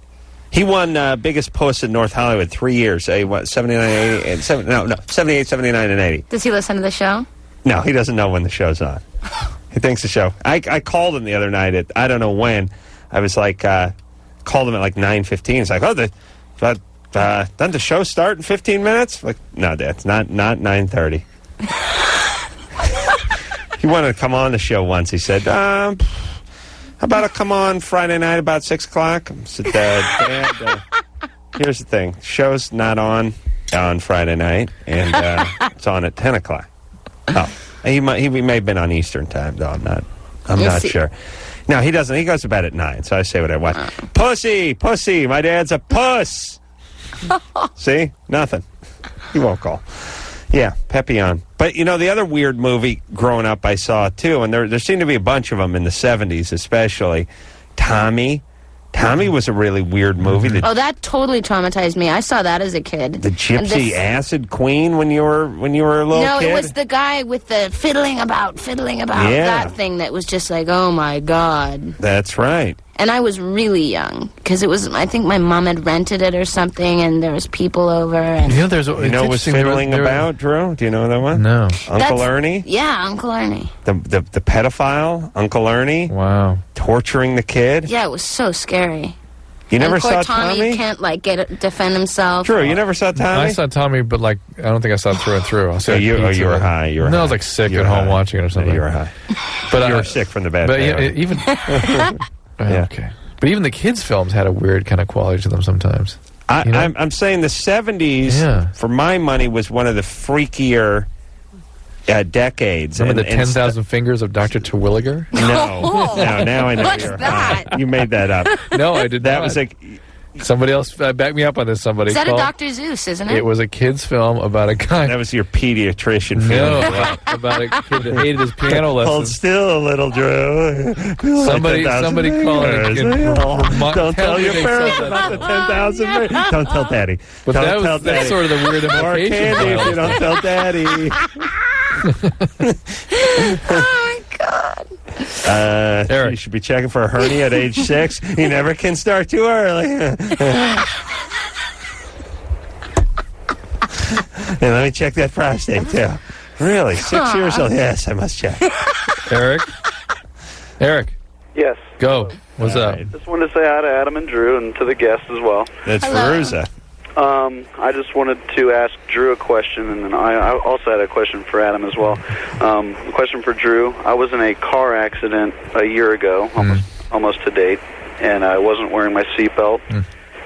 A: He won biggest puss in North Hollywood 3 years. He won 79, 80, and 78, 79, and 80.
F: Does he listen to the show?
A: No, he doesn't know when the show's on. He thinks the show. I called him the other night at, I don't know when. I was like, called him at like 9:15. It's like, doesn't the show start in 15 minutes? Like, no, Dad, it's not 9:30. He wanted to come on the show once. He said, how about I come on Friday night about 6 o'clock? I said, Dad, here's the thing. Show's not on Friday night, and it's on at 10 o'clock. Oh, he may have been on Eastern time, though. I'm not sure. No, he doesn't. He goes to bed at 9, so I say what I want. Pussy, my dad's a puss. See? Nothing. He won't call. Yeah, Papillon. But, the other weird movie growing up I saw, too, and there seemed to be a bunch of them in the 70s especially, Tommy. Tommy was a really weird movie.
F: That totally traumatized me. I saw that as a kid.
A: The Gypsy Acid Queen when you were a little kid?
F: No, it was the guy with the fiddling about, that thing that was just like, oh my God.
A: That's right.
F: And I was really young, because I think my mom had rented it or something, and there was people over. And
A: what was fiddling about, Drew? Do you know that one?
B: No.
A: Uncle Ernie?
F: Yeah, Uncle Ernie.
A: The pedophile, Uncle Ernie?
B: Wow.
A: Torturing the kid?
F: Yeah, it was so scary.
A: You never
F: poor
A: saw
F: Tommy?
A: Tommy?
F: Can't defend himself.
A: Drew, you never saw Tommy?
B: I saw Tommy, but I don't think I saw it through and through.
A: You were high. You were
B: no,
A: high.
B: I was sick at home watching it or something.
A: No, you were high.
B: But
A: you were sick from the bad.
B: But even okay. But even the kids' films had a weird kind of quality to them sometimes.
A: I'm saying the 70s, for my money, was one of the freakier decades.
B: Remember the 10,000 Fingers of Dr. Terwilliger?
A: No, now I know
F: What's
A: you're
F: that?
A: high. You made that up.
B: No, I did
A: that
B: not.
A: Was like
B: somebody else back me up on this. Somebody
F: is that
B: called,
F: a Dr. Zeus, isn't it?
B: It was a kids' film about a guy.
A: That was your pediatrician film.
B: No, about a kid that hated his piano lessons.
A: Hold still a little, Drew.
B: Somebody called it.
A: Don't tell your parents about the 10,000. Don't tell Daddy.
B: But that's sort of the weird
A: More
B: implication.
A: candy if you don't tell Daddy.
F: Oh, my God.
A: Eric. You should be checking for a hernia at age 6. You never can start too early. And let me check that prostate, too. Really? 6 years old? Yes, I must check.
B: Eric?
M: Yes.
B: Go. What's up?
M: Just wanted to say hi to Adam and Drew and to the guests as well.
A: That's Fairuza.
M: I just wanted to ask Drew a question, and then I also had a question for Adam as well. A question for Drew. I was in a car accident a year ago, almost to date, and I wasn't wearing my seatbelt,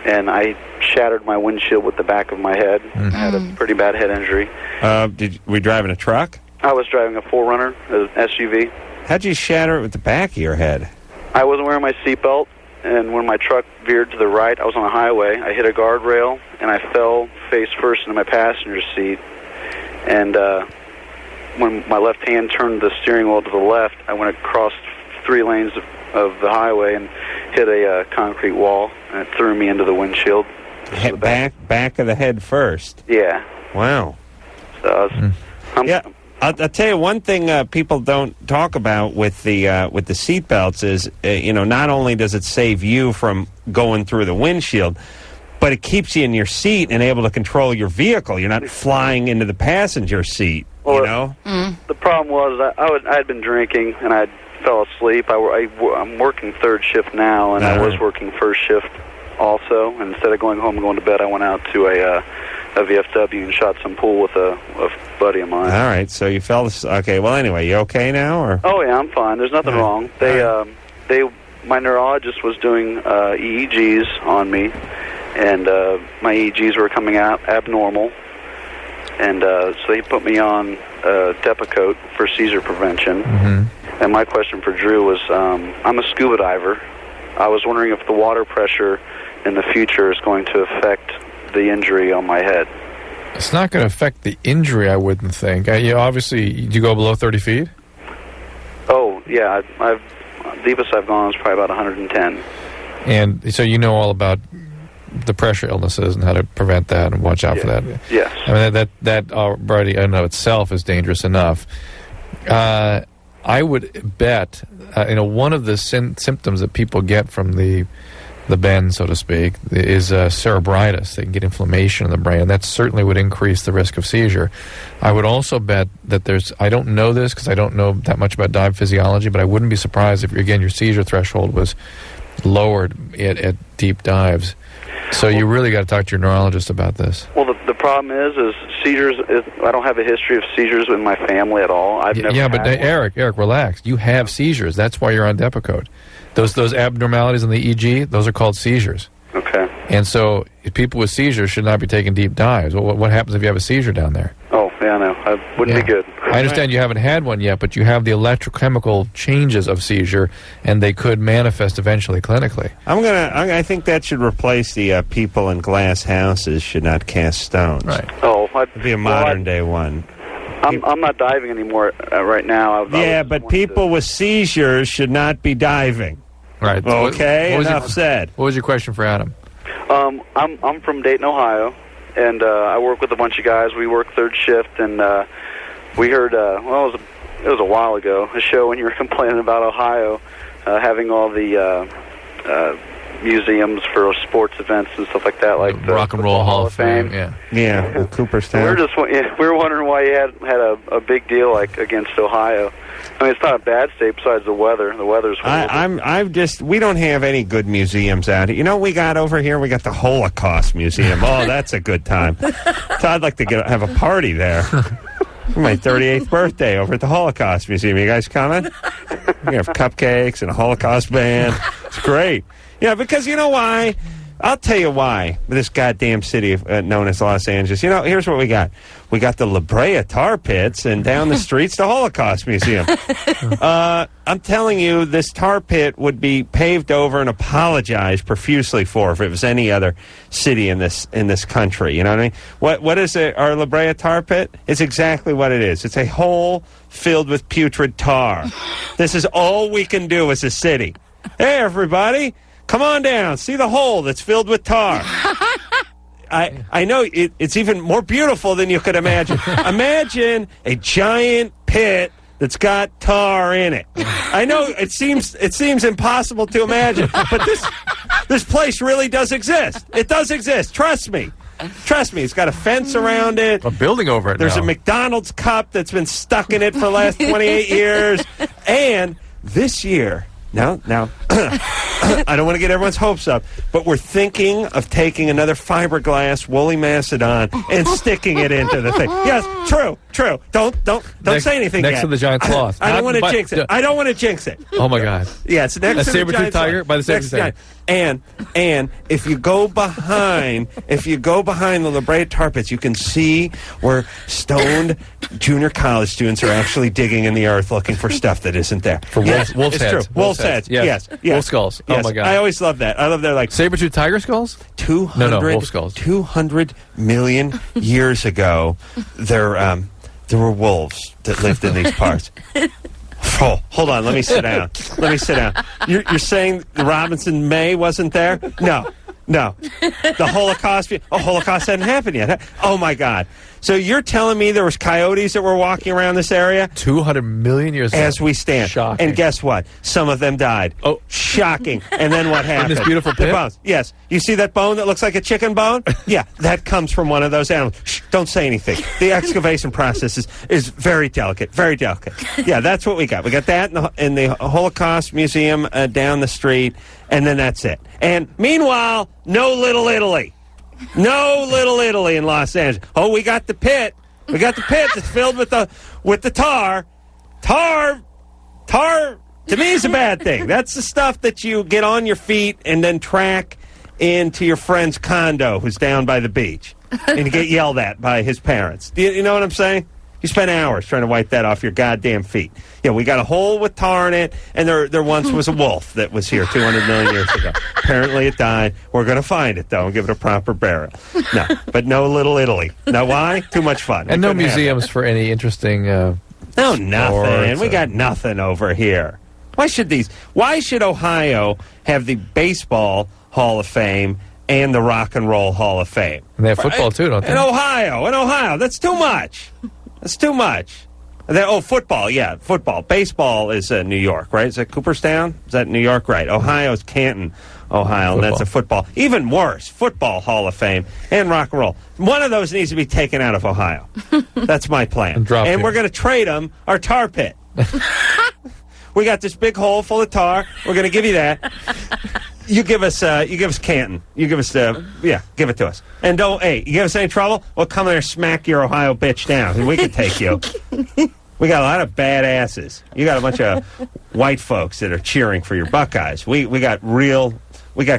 M: and I shattered my windshield with the back of my head. I had a pretty bad head injury.
A: Were you driving a truck?
M: I was driving a 4Runner, an SUV.
A: How'd you shatter it with the back of your head?
M: I wasn't wearing my seatbelt, and when my truck veered to the right, I was on a highway. I hit a guardrail, and I fell face first into my passenger seat. And when my left hand turned the steering wheel to the left, I went across 3 lanes of the highway and hit a concrete wall, and it threw me into the windshield.
A: Hit back of the head first?
M: Yeah.
A: Wow.
M: So
A: I'll tell you one thing people don't talk about with the seatbelts is, not only does it save you from going through the windshield, but it keeps you in your seat and able to control your vehicle. You're not flying into the passenger seat,
M: The problem was I had been drinking and I fell asleep. I'm working third shift now, and I was working first shift also. And instead of going home and going to bed, I went out to a VFW and shot some pool with a buddy of mine.
A: All right, so you fell. Okay, well, anyway, you okay now, or?
M: Oh yeah, I'm fine. There's nothing wrong. My neurologist was doing EEGs on me, and my EEGs were coming out abnormal, and so he put me on Depakote for seizure prevention. And my question for Drew was, I'm a scuba diver. I was wondering if the water pressure in the future is going to affect the injury on my head.
B: It's not going to affect the injury, I wouldn't think. Obviously, you go below 30 feet?
M: Oh, yeah. Deepest I've gone is probably about 110.
B: And so you know all about the pressure illnesses and how to prevent that and watch out for that.
M: Yes.
B: I mean, that already in and of itself is dangerous enough. I would bet, one of the symptoms that people get from the bend, so to speak, is cerebritis. They can get inflammation in the brain. That certainly would increase the risk of seizure. I would also bet that I don't know this because I don't know that much about dive physiology, but I wouldn't be surprised if, again, your seizure threshold was lowered at deep dives. So you really got to talk to your neurologist about this.
M: Well, the problem is seizures. I don't have a history of seizures in my family at all. I've never had one.
B: Eric, relax. You have seizures. That's why you're on Depakote. Those abnormalities in the EEG, those are called seizures.
M: Okay.
B: And so people with seizures should not be taking deep dives. Well, what happens if you have a seizure down there?
M: Oh, yeah, I know. It wouldn't be good.
B: I understand you haven't had one yet, but you have the electrochemical changes of seizure, and they could manifest eventually clinically.
A: I think that should replace the people in glass houses should not cast stones.
B: Right.
M: Oh,
A: it'd be a modern day one.
M: I'm not diving anymore right now.
A: But people with seizures should not be diving.
B: Right.
A: Okay. Enough said.
B: What was your question for Adam?
M: I'm from Dayton, Ohio, and I work with a bunch of guys. We work third shift, and we heard it was a while ago, a show when you were complaining about Ohio having all the museums for sports events and stuff like that, like the
B: Rock and Roll Hall of Fame.
A: Yeah, Cooperstown.
M: We were wondering why you had a big deal like against Ohio. I mean, it's not a bad state besides the weather. The weather's horrible.
A: We don't have any good museums out here. You know what we got over here? We got the Holocaust Museum. Oh, that's a good time. So I'd like to have a party there. My 38th birthday over at the Holocaust Museum. You guys coming? We have cupcakes and a Holocaust band. It's great. Yeah, because you know why? I'll tell you why. This goddamn city known as Los Angeles. You know, here's what we got. We got the La Brea tar pits, and down the street's the Holocaust Museum. I'm telling you, this tar pit would be paved over and apologized profusely for if it was any other city in this country. You know what I mean? What is it? Our La Brea tar pit? It's exactly what it is. It's a hole filled with putrid tar. This is all we can do as a city. Hey, everybody. Come on down. See the hole that's filled with tar. I know it's even more beautiful than you could imagine. Imagine a giant pit that's got tar in it. I know it seems impossible to imagine, but this place really does exist. It does exist. Trust me. Trust me. It's got a fence around it.
B: A building over it.
A: There's a McDonald's cup that's been stuck in it for the last 28 years. And this year... Now, I don't want to get everyone's hopes up, but we're thinking of taking another fiberglass woolly Macedon and sticking it into the thing. Yes, true. Don't say anything
B: next
A: yet.
B: to the giant cloth.
A: I don't want to jinx it. I don't want to jinx it.
B: Oh my God!
A: Yeah, it's next to the
B: saber-tooth tiger by the saber-tooth tiger.
A: And if you go behind the La Brea tar pits, you can see where stoned junior college students are actually digging in the earth looking for stuff that isn't there.
B: For wolf's heads.
A: True. Wolf's heads. Yes.
B: Wolf skulls.
A: Yes.
B: Oh my God!
A: I always love that. I love that. Like
B: saber-tooth tiger skulls.
A: 200.
B: No, wolf skulls. 200
A: million years ago, there were wolves that lived in these parts. Oh, hold on. Let me sit down. You're saying the Robinson May wasn't there? No. The Holocaust hadn't happened yet. Oh, my God. So you're telling me there was coyotes that were walking around this area?
B: 200 million years ago.
A: As we stand.
B: Shocking.
A: And guess what? Some of them died. Oh. Shocking. And then what happened?
B: In this beautiful pit?
A: The bones. Yes. You see that bone that looks like a chicken bone? Yeah, that comes from one of those animals. Shh, don't say anything. The excavation process is very delicate. Very delicate. Yeah, that's what we got. We got that in the Holocaust Museum down the street, and then that's it. And meanwhile, no Little Italy. No Little Italy in Los Angeles. Oh, we got the pit. We got the pit that's filled with the tar. Tar, to me, is a bad thing. That's the stuff that you get on your feet and then track into your friend's condo who's down by the beach. And you get yelled at by his parents. You know what I'm saying? You spend hours trying to wipe that off your goddamn feet. Yeah, we got a hole with tar in it, and there once was a wolf that was here 200 million years ago. Apparently it died. We're going to find it, though, and give it a proper burial. No, but no Little Italy. Now, why? Too much fun.
B: And no museums for any interesting...
A: No, nothing. We got nothing over here. Why should Ohio have the Baseball Hall of Fame and the Rock and Roll Hall of Fame?
B: And they have football, too, don't they?
A: In Ohio. That's too much. Football, yeah, football. Baseball is New York, right? Is that Cooperstown? Is that New York? Right. Ohio is Canton, Ohio, and that's a football. Even worse, Football Hall of Fame and Rock and Roll. One of those needs to be taken out of Ohio. That's my plan. And we're going to trade them our tar pit. We got this big hole full of tar. We're going to give you that. You give us Canton. You give us give it to us. And you give us any trouble, we'll come there and smack your Ohio bitch down, and we can take you. We got a lot of badasses. You got a bunch of white folks that are cheering for your Buckeyes. We got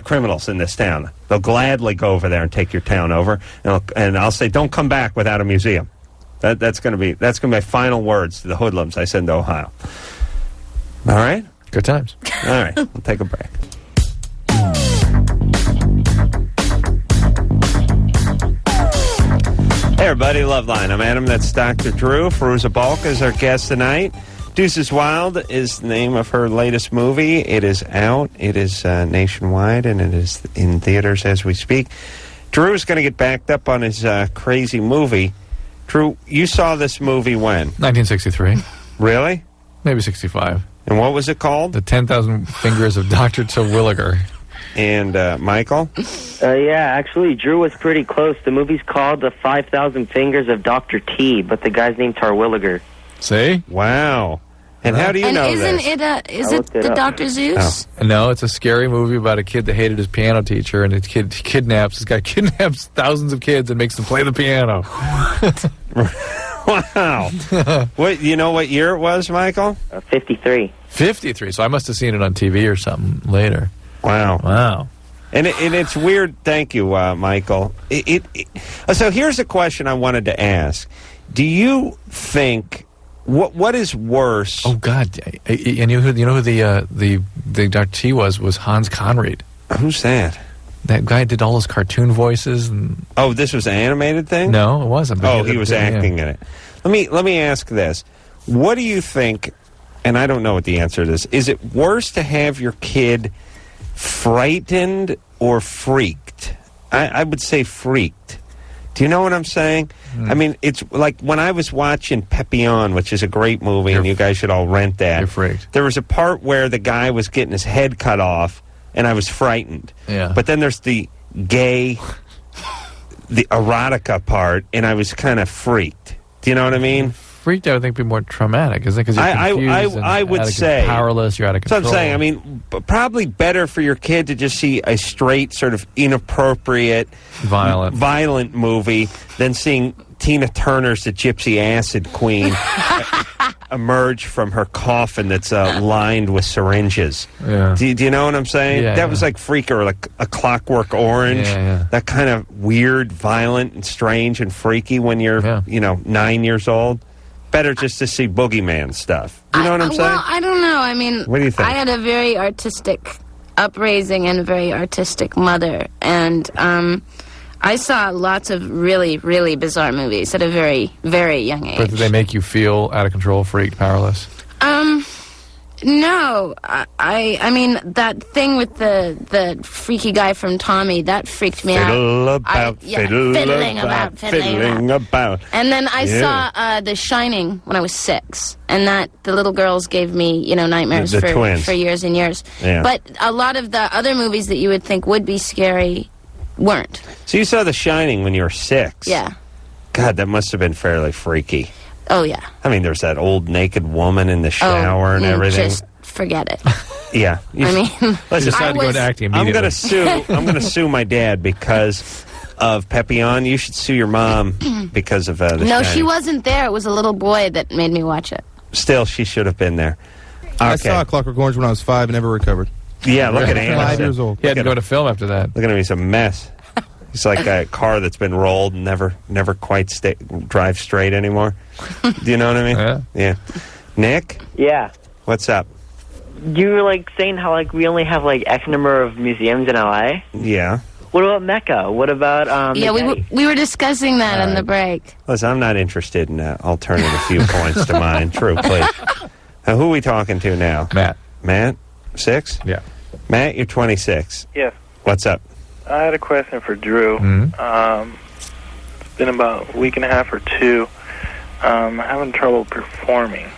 A: criminals in this town. They'll gladly go over there and take your town over, and I'll say, don't come back without a museum. That's going to be my final words to the hoodlums I send to Ohio. All right?
B: Good times.
A: All right. We'll take a break. Hey, everybody, Loveline. I'm Adam. That's Dr. Drew. Fairuza Balk is our guest tonight. Deuces Wild is the name of her latest movie. It is out. It is nationwide, and it is in theaters as we speak. Drew is going to get backed up on his crazy movie. Drew, you saw this movie when?
B: 1963.
A: Really?
B: Maybe 65.
A: And what was it called?
B: The 10,000 Fingers of Dr. Terwilliger.
A: And Michael?
I: Yeah, actually, Drew was pretty close. The movie's called The 5,000 Fingers of Dr. T, but the guy's named Terwilliger.
B: See?
A: Wow. And how do you know
F: isn't
A: this?
F: Is it the Dr. Zeus?
B: Oh. No, it's a scary movie about a kid that hated his piano teacher, and this guy kidnaps thousands of kids and makes them play the piano.
A: Wow. What, you know what year it was, Michael?
N: 53.
B: 53, so I must have seen it on TV or something later.
A: Wow. And it's weird. Thank you, Michael. So here's a question I wanted to ask. Do you think what is worse?
B: Oh God! You know who the Dr. T was Hans Conried.
A: Who's that?
B: That guy did all those cartoon voices. And
A: oh, this was an animated thing?
B: No, it wasn't.
A: Oh, he was acting in it. Let me ask this: what do you think? And I don't know what the answer to this is. It worse to have your kid frightened or freaked? I would say freaked. Do you know what I'm saying? I mean, it's like when I was watching Papillon, which is a great movie, and you guys should all rent that.
B: You're freaked.
A: There was a part where the guy was getting his head cut off, and I was frightened.
B: Yeah.
A: But then there's the gay, the erotica part, and I was kind of freaked. Do you know what I mean?
B: Freaked, I would think, be more traumatic, isn't it? Because you're confused
A: I would say
B: powerless. You're out of control.
A: So I'm saying, I mean, probably better for your kid to just see a straight, sort of inappropriate, violent movie than seeing Tina Turner's The Gypsy Acid Queen emerge from her coffin that's lined with syringes.
B: Yeah.
A: Do you know what I'm saying?
B: Yeah,
A: that was like Freak or like A Clockwork Orange.
B: Yeah.
A: That kind of weird, violent, and strange and freaky when you're 9 years old. Better just to see boogeyman stuff. You know what I'm saying?
F: Well, I don't know. I mean,
A: what do you think?
F: I had a very artistic upraising and a very artistic mother, and I saw lots of really, really bizarre movies at a very, very young age.
B: But did they make you feel out of control, freaked, powerless?
F: No. I mean, that thing with the freaky guy from Tommy, that freaked me out. Fiddling about. And then I saw The Shining when I was 6, and that the little girls gave me, nightmares for years and years.
A: Yeah.
F: But a lot of the other movies that you would think would be scary weren't.
A: So you saw The Shining when you were 6?
F: Yeah.
A: God, that must have been fairly freaky.
F: Oh, yeah.
A: I mean, there's that old naked woman in the shower and everything.
F: Just forget it.
A: Yeah.
F: I mean,
B: let's decide to go into acting immediately.
A: I'm going to sue my dad because of Papillon. You should sue your mom because of The
F: No,
A: Shining.
F: she wasn't there. It was a little boy that made me watch it.
A: Still, she should have been there. Okay.
K: I saw Clockwork Orange when I was 5 and never recovered.
A: Yeah, look at Anderson.
K: 5 years old.
B: He had to go to film after that.
A: Look at him, he's a mess. He's like a car that's been rolled and never quite drive straight anymore. Do you know what I mean? Yeah. Nick?
N: Yeah.
A: What's up?
N: You were saying how we only have X number of museums in LA.
A: Yeah.
N: What about Mecca? What about
F: yeah, we were discussing that on the break.
A: Listen, I'm not interested in alternative viewpoints to mine. True, please. Who are we talking to now? Matt? 6?
B: Yeah.
A: Matt, you're 26.
O: Yes.
A: What's up?
O: I had a question for Drew. It's been about a week and a half or 2. I'm having trouble performing.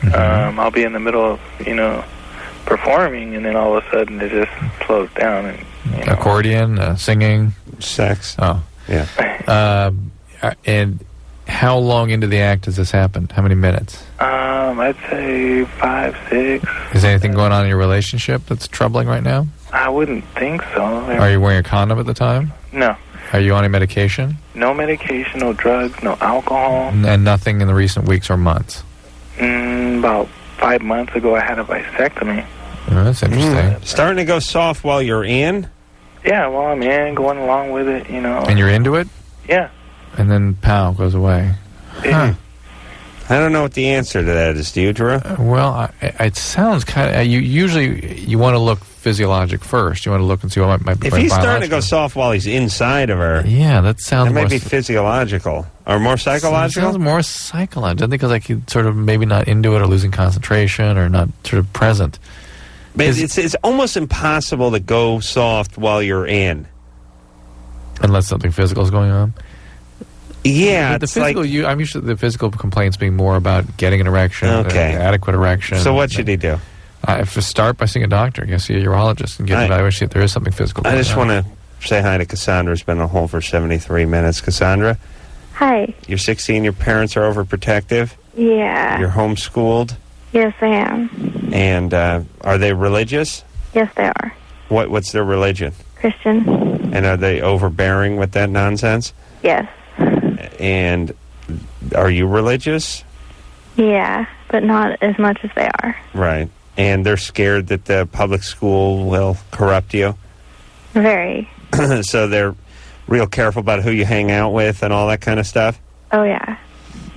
O: I'll be in the middle of, performing, and then all of a sudden it just slows down. And
B: accordion, singing,
A: sex.
B: Oh,
A: yeah.
B: And how long into the act does this happen? How many minutes?
O: I'd say 5, 6.
B: Is anything going on in your relationship that's troubling right now?
O: I wouldn't think so.
B: Are you wearing a condom at the time?
O: No.
B: Are you on any medication?
O: No medication, no drugs, no alcohol.
B: And nothing in the recent weeks or months?
O: About 5 months ago, I had a vasectomy.
B: Oh, that's interesting.
A: Starting to go soft while you're in?
O: Yeah, well, I'm in, going along with it,
B: And you're into it?
O: Yeah.
B: And then, pow, goes away.
O: Yeah.
A: I don't know what the answer to that is. Do you, Drew?
B: Well, it sounds kind of... You want to look physiologic first. You want to look and see what might be...
A: If he's starting to go soft while he's inside of her...
B: Yeah, that sounds
A: That might be physiological. Or more psychological?
B: It sounds more psychological. I think because he's sort of maybe not into it or losing concentration or not sort of present.
A: But it's almost impossible to go soft while you're in.
B: Unless something physical is going on?
A: Yeah,
B: but the physical, I'm used to the physical complaints being more about getting an erection, adequate erection.
A: So what should he do?
B: If to start by seeing a doctor, go see a urologist and get an evaluation, see if there is something physical going on.
A: I just want to say hi to Cassandra, who's been on hold for 73 minutes. Cassandra?
L: Hi.
A: You're 16, your parents are overprotective?
L: Yeah.
A: You're homeschooled?
L: Yes, I am.
A: And are they religious?
L: Yes, they are.
A: What's their religion?
L: Christian.
A: And are they overbearing with that nonsense?
L: Yes.
A: And are you religious?
L: Yeah, but not as much as they are.
A: Right. And they're scared that the public school will corrupt you?
L: Very.
A: So they're real careful about who you hang out with and all that kind of stuff?
L: Oh, yeah.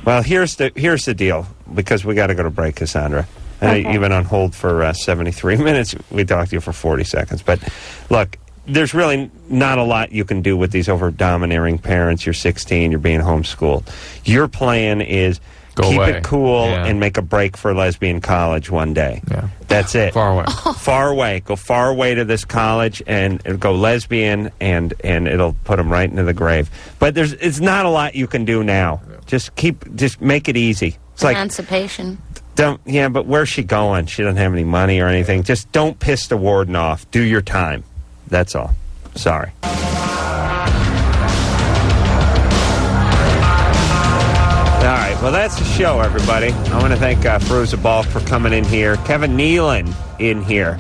A: Well, here's the deal, because we got to go to break, Cassandra. I know you've been on hold for 73 minutes. We talked to you for 40 seconds. But, look, there's really not a lot you can do with these over-domineering parents. You're 16. You're being homeschooled. Your plan is keep it cool and make a break for lesbian college one day.
B: Yeah.
A: That's it.
B: Far away.
A: Far away. Go far away to this college and go lesbian, and it'll put them right into the grave. But it's not a lot you can do now. Just make it easy. It's
F: emancipation.
A: But where's she going? She doesn't have any money or anything. Just don't piss the warden off. Do your time. That's all. Sorry. All right, well, that's the show, everybody. I want to thank Fairuza Balk for coming in here. Kevin Nealon in here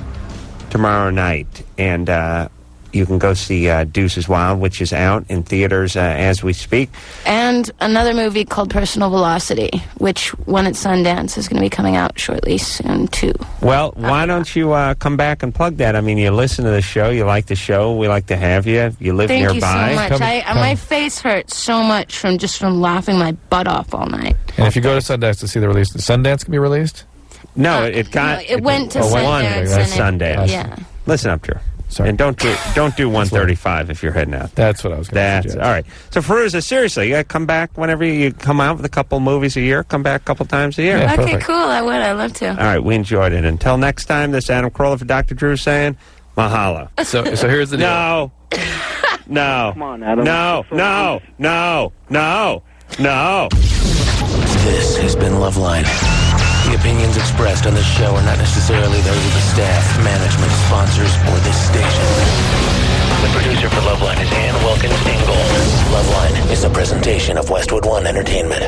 A: tomorrow night. And you can go see Deuces Wild, which is out in theaters as we speak.
F: And another movie called Personal Velocity, which, when it's Sundance, is going to be coming out shortly soon, too.
A: Well, why don't you come back and plug that? I mean, you listen to the show, you like the show, we like to have you. You live nearby.
F: Thank you so much. My face hurts so much from laughing my butt off all night.
B: And if you go to Sundance to see the release, Sundance can be released?
A: No, it
F: went to Sundance.
A: That's Sundance.
F: Yeah.
A: Listen up to her. Sorry. And don't do 135 if you're heading out.
B: That's what I was going to suggest.
A: All right. So, Fairuza, seriously, you got to come back whenever you come out with a couple movies a year. Come back a couple times a year.
F: Yeah, okay, cool. I would. I'd love to.
A: All right. We enjoyed it. Until next time, this is Adam Carolla for Dr. Drew saying, mahalo.
B: So here's the deal.
A: No.
J: Come on, Adam.
A: No.
P: This has been Loveline. The opinions expressed on this show are not necessarily those of the staff, management, sponsors, or this station. The producer for Loveline is Ann Wilkins Ingold. Loveline is a presentation of Westwood One Entertainment.